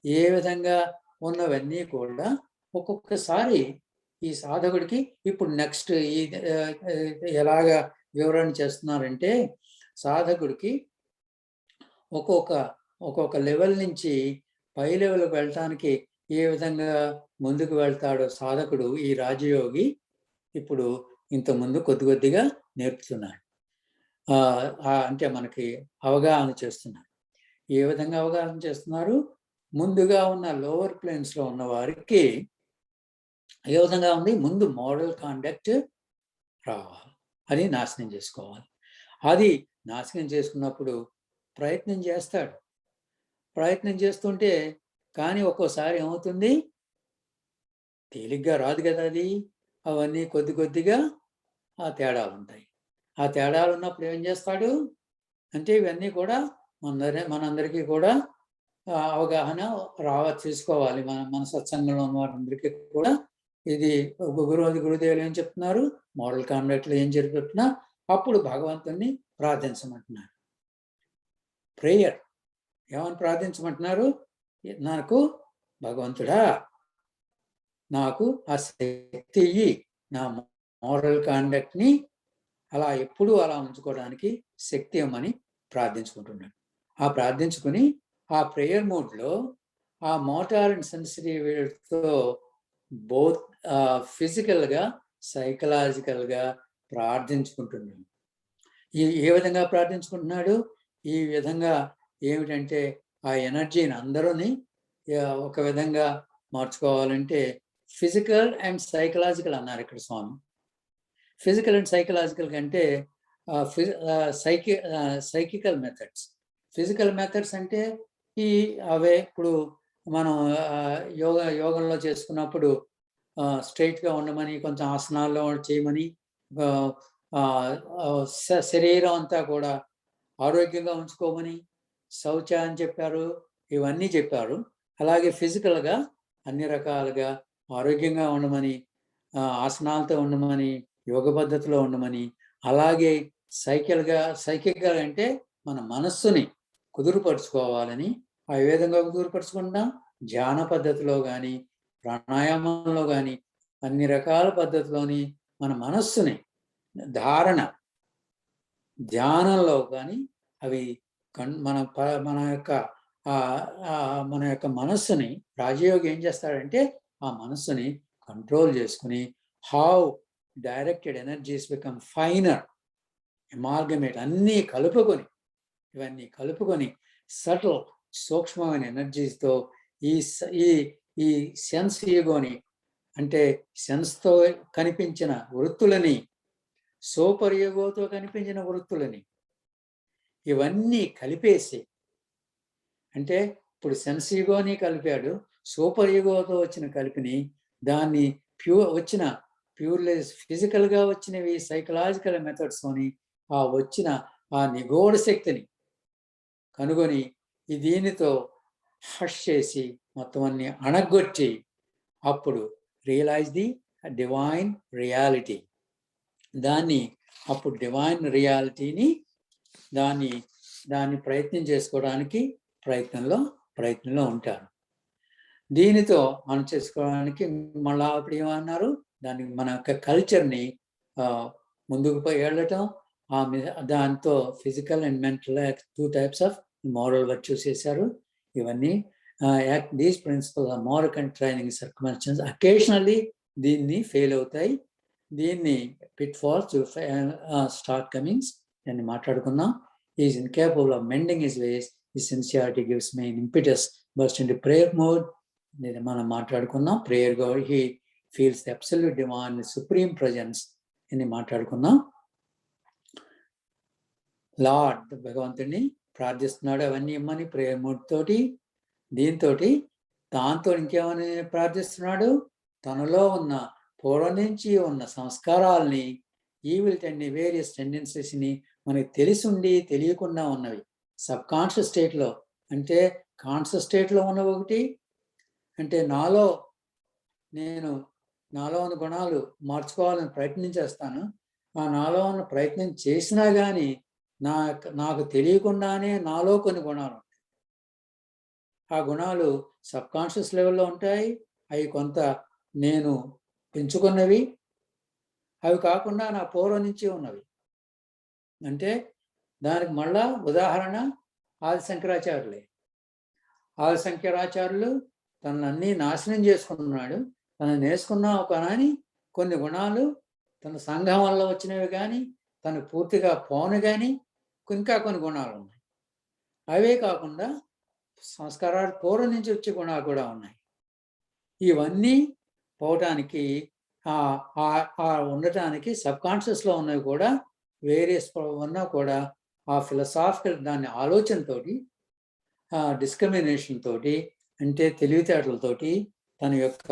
ఏ విధంగా ఉన్నవన్నీ కూడా ఒక్కొక్కసారి ఈ సాధకుడికి ఇప్పుడు నెక్స్ట్ ఎలాగా వివరణ చేస్తున్నారంటే, సాధకుడికి ఒక్కొక్క లెవెల్ నుంచి పై లెవెల్కి వెళ్ళటానికి ఏ విధంగా ముందుకు వెళ్తాడో సాధకుడు ఈ రాజయోగి ఇప్పుడు ఇంతకుముందు కొద్దిగా నేర్పుతున్నాడు. అంటే మనకి అవగాహన చేస్తున్నారు. ఏ విధంగా అవగాహన చేస్తున్నారు? ముందుగా ఉన్న లోవర్ ప్లేన్స్లో ఉన్న వారికి ఏ విధంగా ఉంది? ముందు మోరల్ కాండక్ట్ రావాలి, అది నాశనం చేసుకోవాలి. అది నాశనం చేసుకున్నప్పుడు ప్రయత్నం చేస్తాడు. ప్రయత్నం చేస్తుంటే కానీ ఒక్కోసారి ఏమవుతుంది, తేలిగ్గా రాదు కదా అది. అవన్నీ కొద్ది కొద్దిగా ఆ తేడాలు ఉంటాయి. ఆ తేడాలు ఉన్నప్పుడు ఏం చేస్తాడు అంటే ఇవన్నీ కూడా మనందరికీ కూడా అవగాహన తీసుకోవాలి. మన సత్సంగంలో ఉన్న వారందరికీ కూడా ఇది గురుదేవులు ఏం చెప్తున్నారు, మోరల్ కాండక్ట్లో ఏం చెప్తున్నా, అప్పుడు భగవంతుణ్ణి ప్రార్థించమంటున్నారు. ప్రేయర్ ఏమని ప్రార్థించమంటున్నారు, నాకు భగవంతుడా నాకు ఆ శక్తి ఇయ్యి, నా మోరల్ కాండక్ట్ని అలా ఎప్పుడూ అలా ఉంచుకోవడానికి శక్తి ఇవ్వమని ప్రార్థించుకుంటున్నాడు. ఆ ప్రార్థించుకుని ఆ ప్రేయర్ మోడ్లో ఆ మోటార్ అండ్ సెన్సిటివిటీతో బోత్ ఫిజికల్గా సైకలాజికల్గా ప్రార్థించుకుంటున్నాడు. ఏ విధంగా ప్రార్థించుకుంటున్నాడు, ఈ విధంగా ఏమిటంటే ఆ ఎనర్జీని అందరూని ఒక విధంగా మార్చుకోవాలంటే ఫిజికల్ అండ్ సైకలాజికల్ అన్నారు ఇక్కడ స్వామి. ఫిజికల్ అండ్ సైకలాజికల్ కంటే సైకికల్ మెథడ్స్. ఫిజికల్ మెథడ్స్ అంటే అవే ఇప్పుడు మనం యోగంలో చేసుకున్నప్పుడు స్ట్రైట్గా ఉండమని, కొంచెం ఆసనాల్లో చేయమని, శరీరం అంతా కూడా ఆరోగ్యంగా ఉంచుకోమని, శౌచ అని చెప్పారు, ఇవన్నీ చెప్పారు. అలాగే ఫిజికల్గా అన్ని రకాలుగా ఆరోగ్యంగా ఉండమని, ఆసనాలతో ఉండమని, యోగ పద్ధతిలో ఉండమని, అలాగే సైకిక్గా అంటే మన మనస్సుని కుదురుపరుచుకోవాలని, ఆ విధంగా కుదురుపరుచుకుంటాం. ధ్యాన పద్ధతిలో కానీ, ప్రాణాయామంలో కానీ, అన్ని రకాల పద్ధతిలోని మన మనస్సుని ధ్యానంలో కానీ అవి మన యొక్క మనస్సుని రాజయోగి ఏం చేస్తాడంటే ఆ మనస్సుని కంట్రోల్ చేసుకుని how directed energies become finer, amalgamate ఇవన్నీ కలుపుకొని సటిల్ సూక్ష్మమైన ఎనర్జీస్తో ఈ సెన్స్ ఈగోని అంటే సెన్స్తో కనిపించిన వృత్తులని, సూపర్ ఈగోతో కనిపించిన వృత్తులని ఇవన్నీ కలిపేసి, అంటే ఇప్పుడు సెన్స్ ఈగోని కలిపాడు, సూపర్ ఈగోతో వచ్చిన కలిపిని దాన్ని ప్యూర్లెస్ ఫిజికల్గా వచ్చినవి సైకలాజికల్ మెథడ్స్తోని వచ్చిన ఆ నిగూఢ శక్తిని కనుగొని దీనితో హష్ చేసి మొత్తం అన్ని అణగొట్టి అప్పుడు రియలైజ్ ది డివైన్ రియాలిటీ. అప్పుడు డివైన్ రియాలిటీని దాన్ని ప్రయత్నం చేసుకోవడానికి ప్రయత్నంలో ఉంటారు. దీనితో మనం చేసుకోవడానికి మళ్ళా అప్పుడు ఏమన్నారు, దానికి మన యొక్క కల్చర్ని ముందుకు వెళ్ళటం, దాంతో physical and mental 2 types of moral virtues చేశారు. ఇవన్నీ these principles of moral training circumstances occasionally దీన్ని ఫెయిల్ అవుతాయి. దీన్ని పిట్ ఫాల్స్ స్టార్ట్ కమింగ్స్ అని మాట్లాడుకున్నాం. Is incapable of mending his ways, his sincerity gives main impetus burst into prayer mode. నేను మనం మాట్లాడుకున్నాం. Prayer he feels the absolute divine supreme presence అని మాట్లాడుకున్నాం. లార్డ్ భగవంతుడిని ప్రార్థిస్తున్నాడు అవన్నీ ఇమ్మని ప్రేయర్ మోడ్ తోటి. దాంతో ఇంకేమని ప్రార్థిస్తున్నాడు, తనలో ఉన్న పూర్వం నుంచి ఉన్న సంస్కారాలని, ఈవిల్ వేరియస్ టెండెన్సీస్ని మనకి తెలిసుండి తెలియకుండా ఉన్నవి సబ్కాన్షియస్ స్టేట్లో, అంటే కాన్షియస్ స్టేట్లో ఉన్న ఒకటి, అంటే నాలో ఉన్న గుణాలు మార్చుకోవాలని ప్రయత్నం చేస్తాను. ఆ నాలో ఉన్న ప్రయత్నం చేసినా కానీ నాకు తెలియకుండానే నాలో కొన్ని గుణాలు ఉంటాయి. ఆ గుణాలు సబ్కాన్షియస్ లెవెల్లో ఉంటాయి. అవి కొంత నేను పెంచుకున్నవి, అవి కాకుండా నా పూర్వం నుంచి ఉన్నవి. అంటే దానికి మళ్ళా ఉదాహరణ ఆదిశంకరాచార్యులే. ఆదిశంకరాచార్యులు తనన్నీ నాశనం చేసుకున్నాడు. తను నేర్చుకున్న ఒక కొన్ని గుణాలు తన సంఘం వల్ల వచ్చినవి కానీ, తను పూర్తిగా పోను కానీ ఇంకా కొన్ని గుణాలు ఉన్నాయి. అవే కాకుండా సంస్కారాలు పూర్వం నుంచి వచ్చే గుణాలు కూడా ఉన్నాయి. ఇవన్నీ పోవటానికి ఉండటానికి సబ్కాన్షియస్లో ఉన్నవి కూడా వేరియస్ ఉన్నా కూడా ఆ ఫిలసాఫికల్ దాని ఆలోచనతోటి డిస్క్రిమినేషన్ తోటి, అంటే తెలివితేటలతోటి, తన యొక్క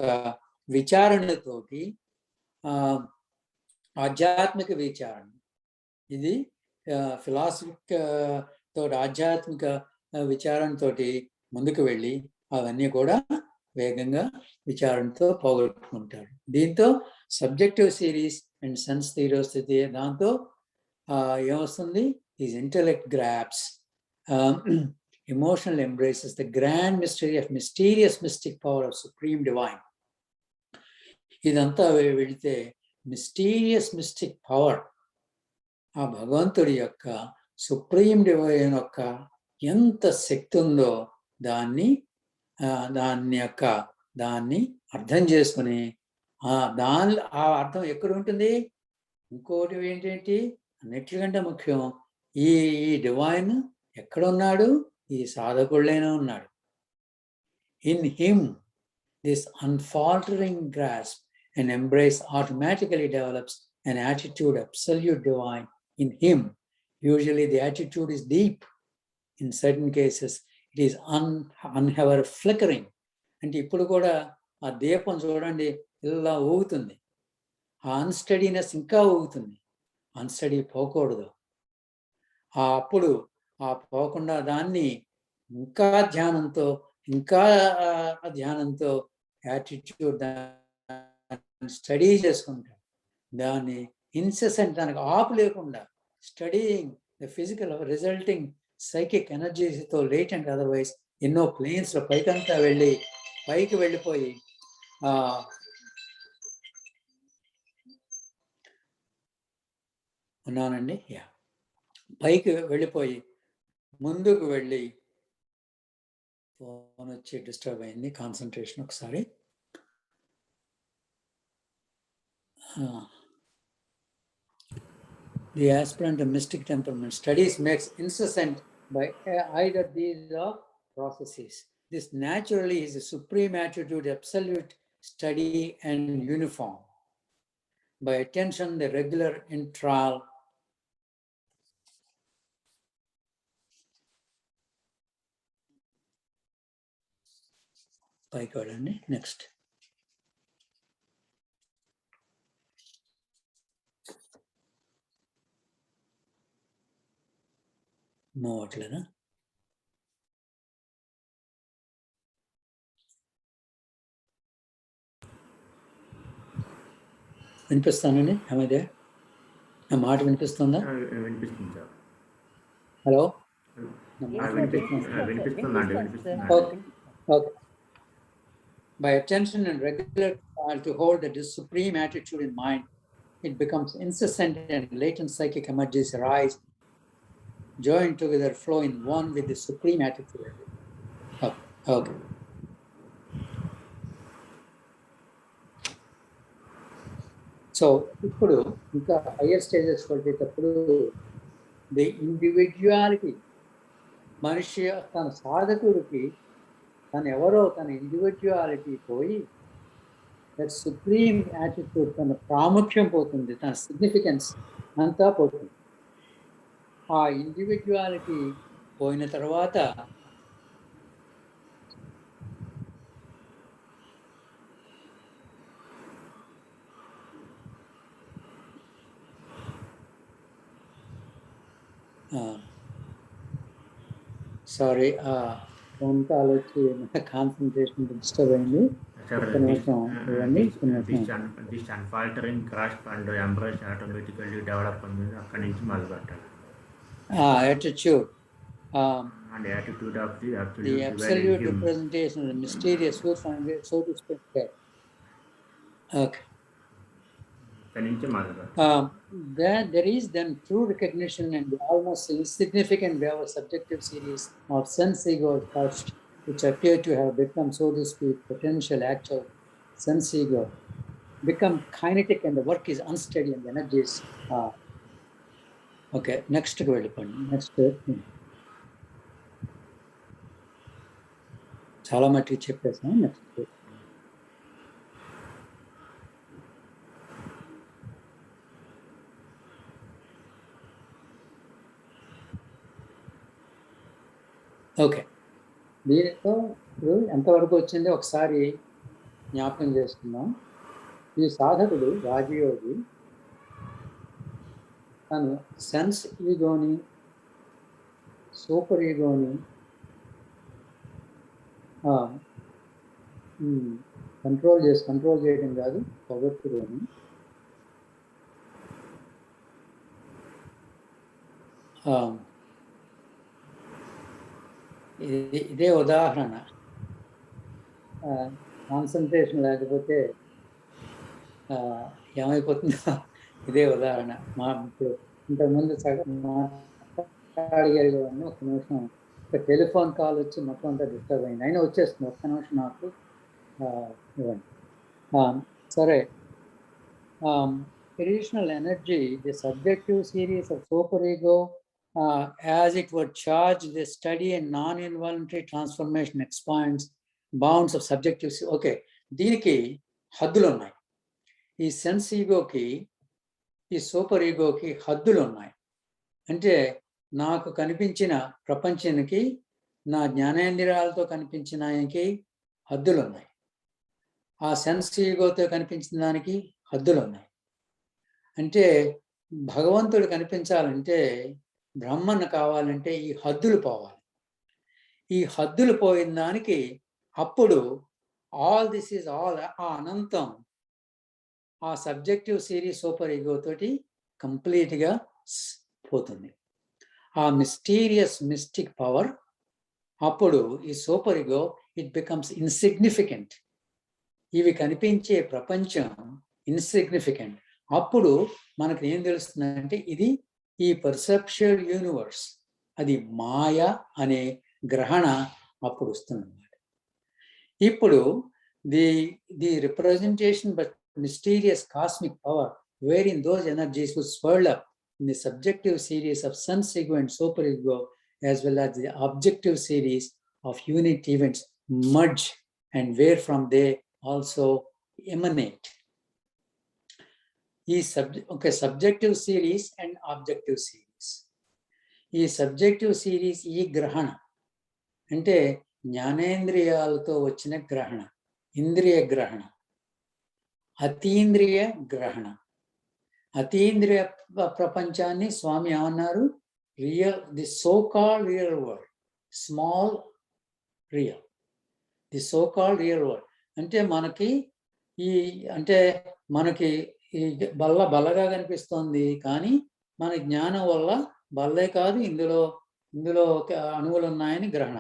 విచారణతోటి, ఆధ్యాత్మిక విచారణ, ఇది ఫిలాసఫిక్ తోటి ఆధ్యాత్మిక విచారణతోటి ముందుకు వెళ్ళి అవన్నీ కూడా వేగంగా విచారణతో పోగొట్టుకుంటారు. దీంతో subjective series and sense theory వస్తుంది. దాంతో ఏమొస్తుంది? Is intellect grasp emotional embraces the grand mystery of mysterious mystic power of supreme divine. ఇదంతా వెళితే మిస్టీరియస్ మిస్టిక్ పవర్, ఆ భగవంతుడి యొక్క సుప్రీం డివైన్ యొక్క ఎంత శక్తి ఉందో దాన్ని అర్థం చేసుకుని ఆ అర్థం ఎక్కడ ఉంటుంది? ఇంకోటి ఏంటంటే అన్నిటికంటే ముఖ్యం, ఈ డివైన్ ఎక్కడ ఉన్నాడు? ఈ సాధకుళ్ళైనా ఉన్నాడు. In him this unfaltering grasp and embrace automatically develops an attitude absolute divine in him. Usually the attitude is deep. In certain cases it is unhowever flickering. అంటే ఇప్పుడు కూడా ఆ దీపం చూడండి ఇలా ఊగుతుంది, ఆ అన్స్టడీనెస్ ఇంకా ఊగుతుంది. అన్స్టడీ పోకూడదు. అప్పుడు ఆ పోకుండా దాన్ని ఇంకా ధ్యానంతో యాటిట్యూడ్ స్టడీ చేసుకుంటాడు. దాన్ని ఇన్సెసెంట్, దానికి ఆపు లేకుండా studying the physical resulting psychic ఎనర్జీతో లేటెంట్ అదర్వైజ్ ఎన్నో ప్లేన్స్లో పైకి వెళ్ళిపోయి ఉన్నానండి. పైకి వెళ్ళిపోయి ముందుకు వెళ్ళి ఫోన్ వచ్చి డిస్టర్బ్ అయింది కాన్సన్ట్రేషన్. ఒకసారి the aspirant of mystic temperament studies makes incessant by either these processes. This naturally is a supreme attitude, absolute study and uniform. By attention, the regular intrial next. మోవట్లేదా? వినిపిస్తానండి. ఏమైతే నా మాట వినిపిస్తుందా? వినిపిస్తుంది. Hello, వినిపిస్తుంది. By attention and regular to hold that this supreme attitude in mind, it becomes incessant and latent psychic energies arise, join together, flow in one with the supreme attitude. Okay. So ఇప్పుడు ఇంకా higher stages వెళ్ళేటప్పుడు the individuality, మనిషి తన సాధకుడికి తను ఎవరో తన individuality పోయి దట్ సుప్రీం యాటిట్యూడ్, తన ప్రాముఖ్యం పోతుంది, తన సిగ్నిఫికెన్స్ అంతా పోతుంది. ఆ ఇండివిజువాలిటీ పోయిన తర్వాత సారీ, ఫోన్ కాల్ వచ్చి కాన్సన్ట్రేషన్ డిస్టర్బ్ అయింది. This unfaltering grasp and embrace automatically develop అనేది అక్కడి నుంచి మొదలు పెట్టాలి. Attitude and attitude of the absolute representation of the mysterious truth, so to speak. Okay. There is then true recognition and the almost insignificant way of a subjective series of sense egos first, which appear to have become, so to speak, potential actual sense ego, become kinetic and the work is unsteady and the energies okay. Next to next చాలా మట్టుకు చెప్పేసాం. Next okay. దీనితో ఇప్పుడు ఎంతవరకు వచ్చిందో ఒకసారి జ్ఞాపకం చేసుకుందాం. ఈ సాధకుడు రాజయోగి తను సెన్స్ ఈగోని, సూపర్ ఈగోని కంట్రోల్ చేయడం కాదు, పొగట్టుకొని ఇదే ఉదాహరణ. కాన్సన్ట్రేషన్ లేకపోతే ఏమైపోతుందో ఇదే ఉదాహరణ. ఇప్పుడు ఇంతకుముందు అడిగారు ఒక నిమిషం, ఒక టెలిఫోన్ కాల్ వచ్చి మొత్తం అంతా డిస్టర్బ్ అయింది. అయినా వచ్చేస్తుంది, ఒక్క నిమిషం నాకు ఇవ్వండి. సరే, irrational energy, the subjective series of superego, as it were charged, the steady and non-involuntary transformation expands bounds of subjective. Okay, దీనికి హద్దులు ఉన్నాయి. ఈ సెన్స్ ఈగోకి, ఈ సూపర్ ఈగోకి హద్దులు ఉన్నాయి. అంటే నాకు కనిపించిన ప్రపంచానికి, నా జ్ఞానేంద్రియాలతో కనిపించిన ఆయనకి హద్దులు ఉన్నాయి. ఆ సెన్స్ ఈగోతో కనిపించిన దానికి హద్దులు ఉన్నాయి. అంటే భగవంతుడు కనిపించాలంటే, బ్రహ్మను కావాలంటే ఈ హద్దులు పోవాలి. ఈ హద్దులు పోయిన దానికి అప్పుడు ఆల్ దిస్ ఈజ్ ఆల్, ఆ అనంతం ఆ సబ్జెక్టివ్ సిరీస్ సూపర్ ఈగో తోటి కంప్లీట్గా పోతుంది. ఆ మిస్టీరియస్ మిస్టిక్ పవర్, అప్పుడు ఈ super ego it becomes insignificant. ఇవి కనిపించే ప్రపంచం ఇన్సిగ్నిఫికెంట్. అప్పుడు మనకు ఏం తెలుస్తుందంటే ఇది ఈ పర్సెప్చువల్ యూనివర్స్, అది మాయ అనే గ్రహణ అప్పుడు వస్తుందన్నమాట. ఇప్పుడు the representation but mysterious cosmic power, wherein those energies would swirl up in the subjective series of sense ego and super ego, as well as the objective series of unit events merge, and where from they also emanate. Subjective series and objective series. Subjective series ఈ గ్రహణ అంటే జ్ఞానేంద్రియాలతో వచ్చిన గ్రహణ, ఇంద్రియ గ్రహణ, అతీంద్రియ గ్రహణ. అతీంద్రియ ప్రపంచాన్ని స్వామి ఏమన్నారు? Real, the so called real world, small real, the so called real world. అంటే మనకి ఈ బల్లగా కనిపిస్తుంది, కానీ మన జ్ఞానం వల్ల బల్లే కాదు, ఇందులో అణువులు ఉన్నాయని గ్రహణ.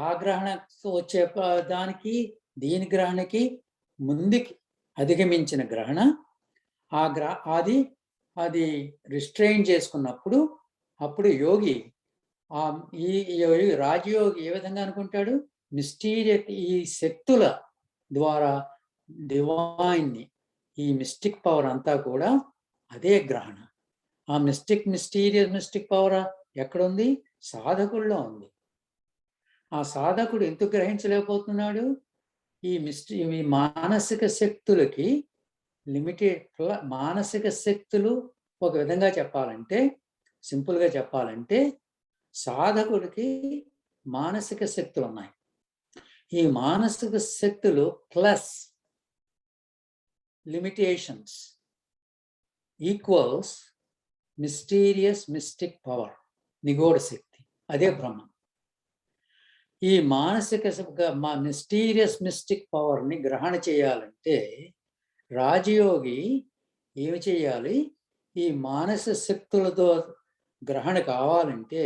ఆ గ్రహణ వచ్చే దానికి, దీని గ్రహణకి ముందుకి అధిగమించిన గ్రహణ, అది రిస్ట్రెయిన్ చేసుకున్నప్పుడు, అప్పుడు యోగి, ఈ రాజయోగి ఏ విధంగా అనుకుంటాడు? మిస్టీరియస్, ఈ శక్తుల ద్వారా డివైన్ని, ఈ మిస్టిక్ పవర్ అంతా కూడా అదే గ్రహణ. ఆ మిస్టీరియస్ పవర్ ఎక్కడుంది? సాధకుల్లో ఉంది. ఆ సాధకుడు ఎందుకు గ్రహించలేకపోతున్నాడు? ఈ మానసిక శక్తులకి మానసిక శక్తులు, ఒక విధంగా చెప్పాలంటే, సింపుల్గా చెప్పాలంటే, సాధకుడికి మానసిక శక్తులు ఉన్నాయి. ఈ మానసిక శక్తులు plus limitations equals mysterious mystic power, నిగూఢ శక్తి, అదే బ్రహ్మం. ఈ మానసిక మిస్టీరియస్ మిస్టిక్ పవర్ని గ్రహణ చేయాలంటే రాజయోగి ఏమి చేయాలి? ఈ మానసిక శక్తులతో గ్రహణ కావాలంటే,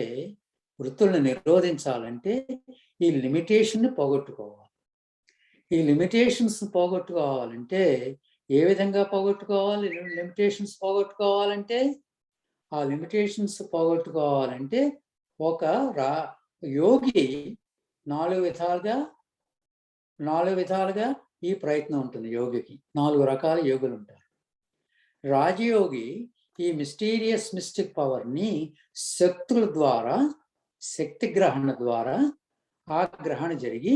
వృత్తులను నిరోధించాలంటే ఈ లిమిటేషన్ని పోగొట్టుకోవాలి. ఈ లిమిటేషన్స్ పోగొట్టుకోవాలంటే ఏ విధంగా పోగొట్టుకోవాలి? లిమిటేషన్స్ పోగొట్టుకోవాలంటే, ఆ లిమిటేషన్స్ పోగొట్టుకోవాలంటే ఒక యోగి నాలుగు విధాలుగా ఈ ప్రయత్నం ఉంటుంది. యోగికి 4 రకాల యోగులు ఉంటారు. రాజయోగి ఈ మిస్టీరియస్ మిస్టిక్ పవర్ని శక్తుల ద్వారా, శక్తి గ్రహణ ద్వారా ఆ గ్రహణ జరిగి,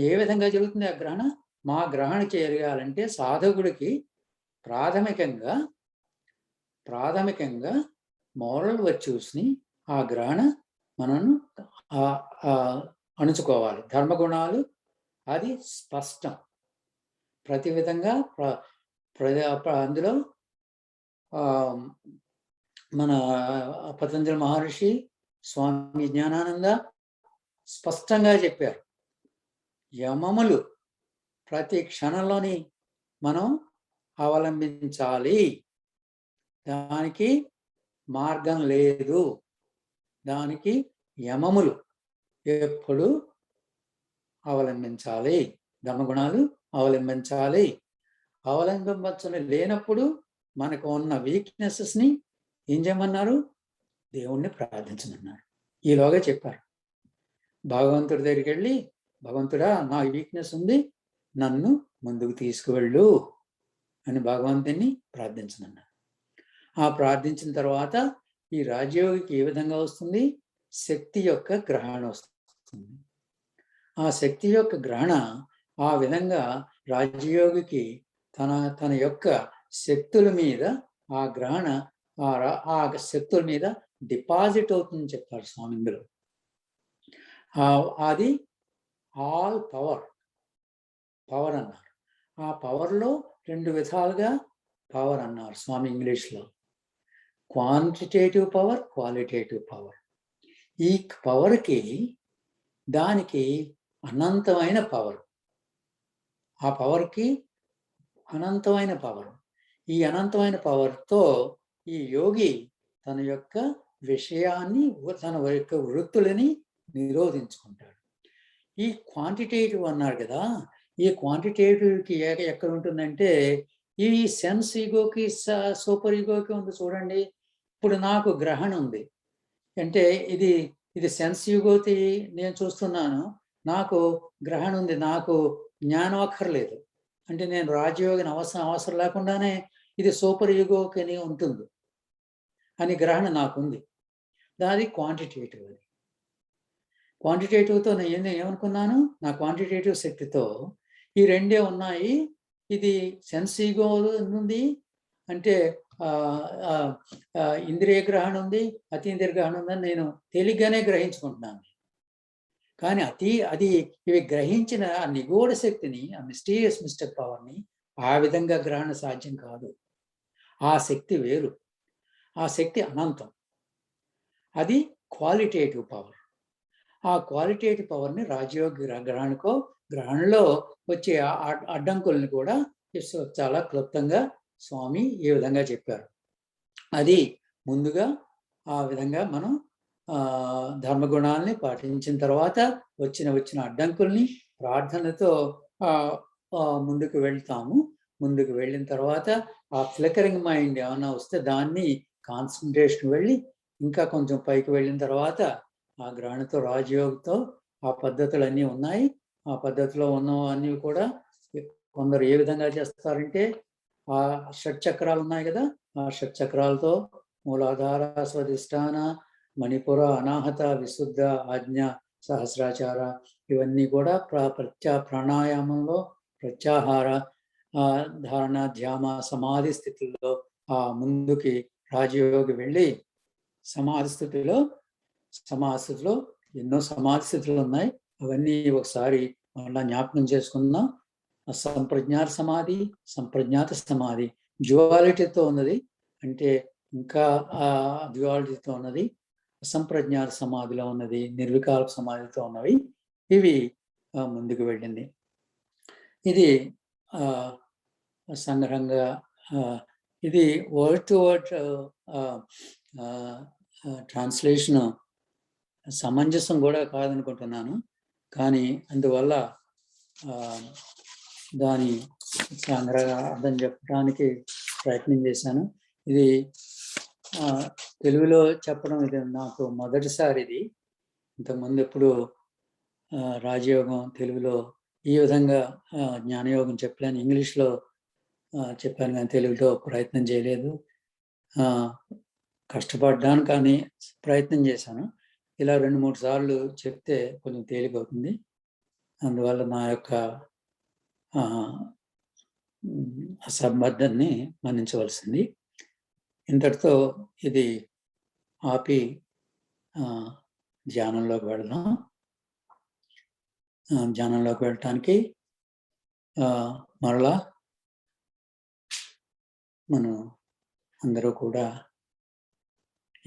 ఏ విధంగా జరుగుతుంది ఆ గ్రహణ? మా గ్రహణ చేయాలంటే సాధకుడికి ప్రాథమికంగా మోరల్ వర్చ్యూస్ని ఆ గ్రహణ మనను అణుచుకోవాలి. ధర్మగుణాలు అది స్పష్టం. ప్రతి విధంగా అందులో మన పతంజలి మహర్షి, స్వామి జ్ఞానానంద స్పష్టంగా చెప్పారు. యమములు ప్రతి క్షణంలోని మనం అవలంబించాలి. దానికి మార్గం లేదు. దానికి యమములు ఎప్పుడు అవలంబించాలి. ధర్మగుణాలు అవలంబించాలి. అవలంబించని లేనప్పుడు మనకు ఉన్న వీక్నెసెస్ని ఏం చేయమన్నారు? దేవుణ్ణి ప్రార్థించమన్నారు. ఈలోగా చెప్పారు. భగవంతుడి దగ్గరికి వెళ్ళి, భగవంతుడా నా వీక్నెస్ ఉంది, నన్ను ముందుకు తీసుకువెళ్ళు అని భగవంతుని ప్రార్థించమన్నారు. ఆ ప్రార్థించిన తర్వాత ఈ రాజయోగికి ఏ విధంగా వస్తుంది? శక్తి యొక్క గ్రహణ వస్తుంది. ఆ శక్తి యొక్క గ్రహణ ఆ విధంగా రాజయోగికి తన యొక్క శక్తుల మీద ఆ గ్రహణ ఆ శక్తుల మీద డిపాజిట్ అవుతుందని చెప్తారు స్వామి ఇందులో. అది ఆల్ పవర్ అన్నారు. ఆ పవర్లో 2 విధాలుగా పవర్ అన్నారు స్వామి ఇంగ్లీష్లో. Quantitative power, qualitative power. ఈ పవర్కి దానికి అనంతమైన పవర్. ఆ పవర్కి అనంతమైన పవర్. ఈ అనంతమైన పవర్తో ఈ యోగి తన యొక్క విషయాన్ని, తన యొక్క వృత్తులని నిరోధించుకుంటాడు. ఈ క్వాంటిటేటివ్ అన్నారు కదా, ఈ క్వాంటిటేటివ్కి ఎక్కడ ఉంటుందంటే ఈ సెన్స్ ఈగోకి, సూపర్ ఈగోకి ఉంది చూడండి. ఇప్పుడు నాకు గ్రహణ ఉంది అంటే ఇది సెన్స్ ఈగోకి నేను చూస్తున్నాను, నాకు గ్రహణ ఉంది, నాకు జ్ఞానం అక్కర్లేదు అంటే నేను రాజయోగిని అవసరం లేకుండానే ఇది సూపర్ ఈగోకి అని ఉంటుంది అని గ్రహణ నాకుంది. దాని క్వాంటిటేటివ్. అది క్వాంటిటేటివ్తో నేను ఏమనుకున్నాను? నా క్వాంటిటేటివ్ శక్తితో ఈ 2 ఉన్నాయి. ఇది సెన్స్ ఈగో ఉంది అంటే ఇంద్రియ గ్రహణ ఉంది, అతీంద్రియ గ్రహణ ఉందని నేను తేలిగ్గానే గ్రహించుకుంటున్నాను. కానీ ఇవి గ్రహించిన ఆ నిగూఢ శక్తిని, ఆ మిస్టీరియస్ మిస్టిక్ పవర్ని ఆ విధంగా గ్రహణ సాధ్యం కాదు. ఆ శక్తి వేరు. ఆ శక్తి అనంతం. అది క్వాలిటేటివ్ పవర్. ఆ క్వాలిటేటివ్ పవర్ని రాజయోగి గ్రహణలో వచ్చే అడ్డంకుల్ని కూడా చాలా క్లుప్తంగా స్వామి ఈ విధంగా చెప్పారు. అది ముందుగా ఆ విధంగా మనం ధర్మగుణాలని పాటించిన తర్వాత వచ్చిన అడ్డంకుల్ని ప్రార్థనతో ముందుకు వెళ్తాము. ముందుకు వెళ్ళిన తర్వాత ఆ ఫ్లికరింగ్ మైండ్ ఏమైనా వస్తే దాన్ని కాన్సన్ట్రేషన్ వెళ్ళి ఇంకా కొంచెం పైకి వెళ్ళిన తర్వాత ఆ గ్రహణతో, రాజయోగంతో ఆ పద్ధతులన్నీ ఉన్నాయి. ఆ పద్ధతిలో ఉన్నవన్నీ కూడా కొందరు ఏ విధంగా చేస్తారంటే ఆ షట్చక్రాలు ఉన్నాయి కదా, ఆ షట్చక్రాలతో మూలాధార, స్వధిష్టాన, మణిపుర, అనాహత, విశుద్ధ, ఆజ్ఞ, సహస్రాచార ఇవన్నీ కూడా ప్రాణాయామంలో ప్రత్యాహార, ధారణ, ధ్యాన, సమాధి స్థితుల్లో ఆ ముందుకి రాజయోగి వెళ్ళి సమాధి స్థితిలో ఎన్నో సమాధి స్థితులు ఉన్నాయి. అవన్నీ ఒకసారి మళ్ళా జ్ఞాపకం చేసుకుందాం. సంప్రజ్ఞాత సమాధి, సంప్రజ్ఞాత సమాధి డ్యువాలిటీతో ఉన్నది అంటే ఇంకా డ్యువాలిటీతో ఉన్నది. అసంప్రజ్ఞాత సమాధిలో ఉన్నది, నిర్వికల్ప సమాధితో ఉన్నవి. ఇవి ముందుకు వెళ్ళింది. ఇది సంగ్రహంగా ఇది వర్డ్ టు వర్డ్ ట్రాన్స్లేషన్ సమంజసం కూడా కాదనుకుంటున్నాను. కానీ అందువల్ల దాని సంగ్రహంగా అర్థం చెప్పడానికి ప్రయత్నం చేశాను. ఇది తెలుగులో చెప్పడం ఇది నాకు మొదటిసారి. ఇది ఇంతకుముందు ఎప్పుడు రాజయోగం తెలుగులో ఈ విధంగా జ్ఞానయోగం చెప్పలేను. ఇంగ్లీష్లో చెప్పాను కానీ తెలుగులో ప్రయత్నం చేయలేదు. కష్టపడ్డాను కానీ ప్రయత్నం చేశాను. ఇలా 2-3 సార్లు చెప్తే కొంచెం తేలికవుతుంది. అందువల్ల నా యొక్క అసంబద్ధాన్ని మన్నించవలసింది. ఇంతటితో ఇది ఆపి ధ్యానంలోకి వెళ్దాం. ధ్యానంలోకి వెళ్ళటానికి మరలా మనం అందరూ కూడా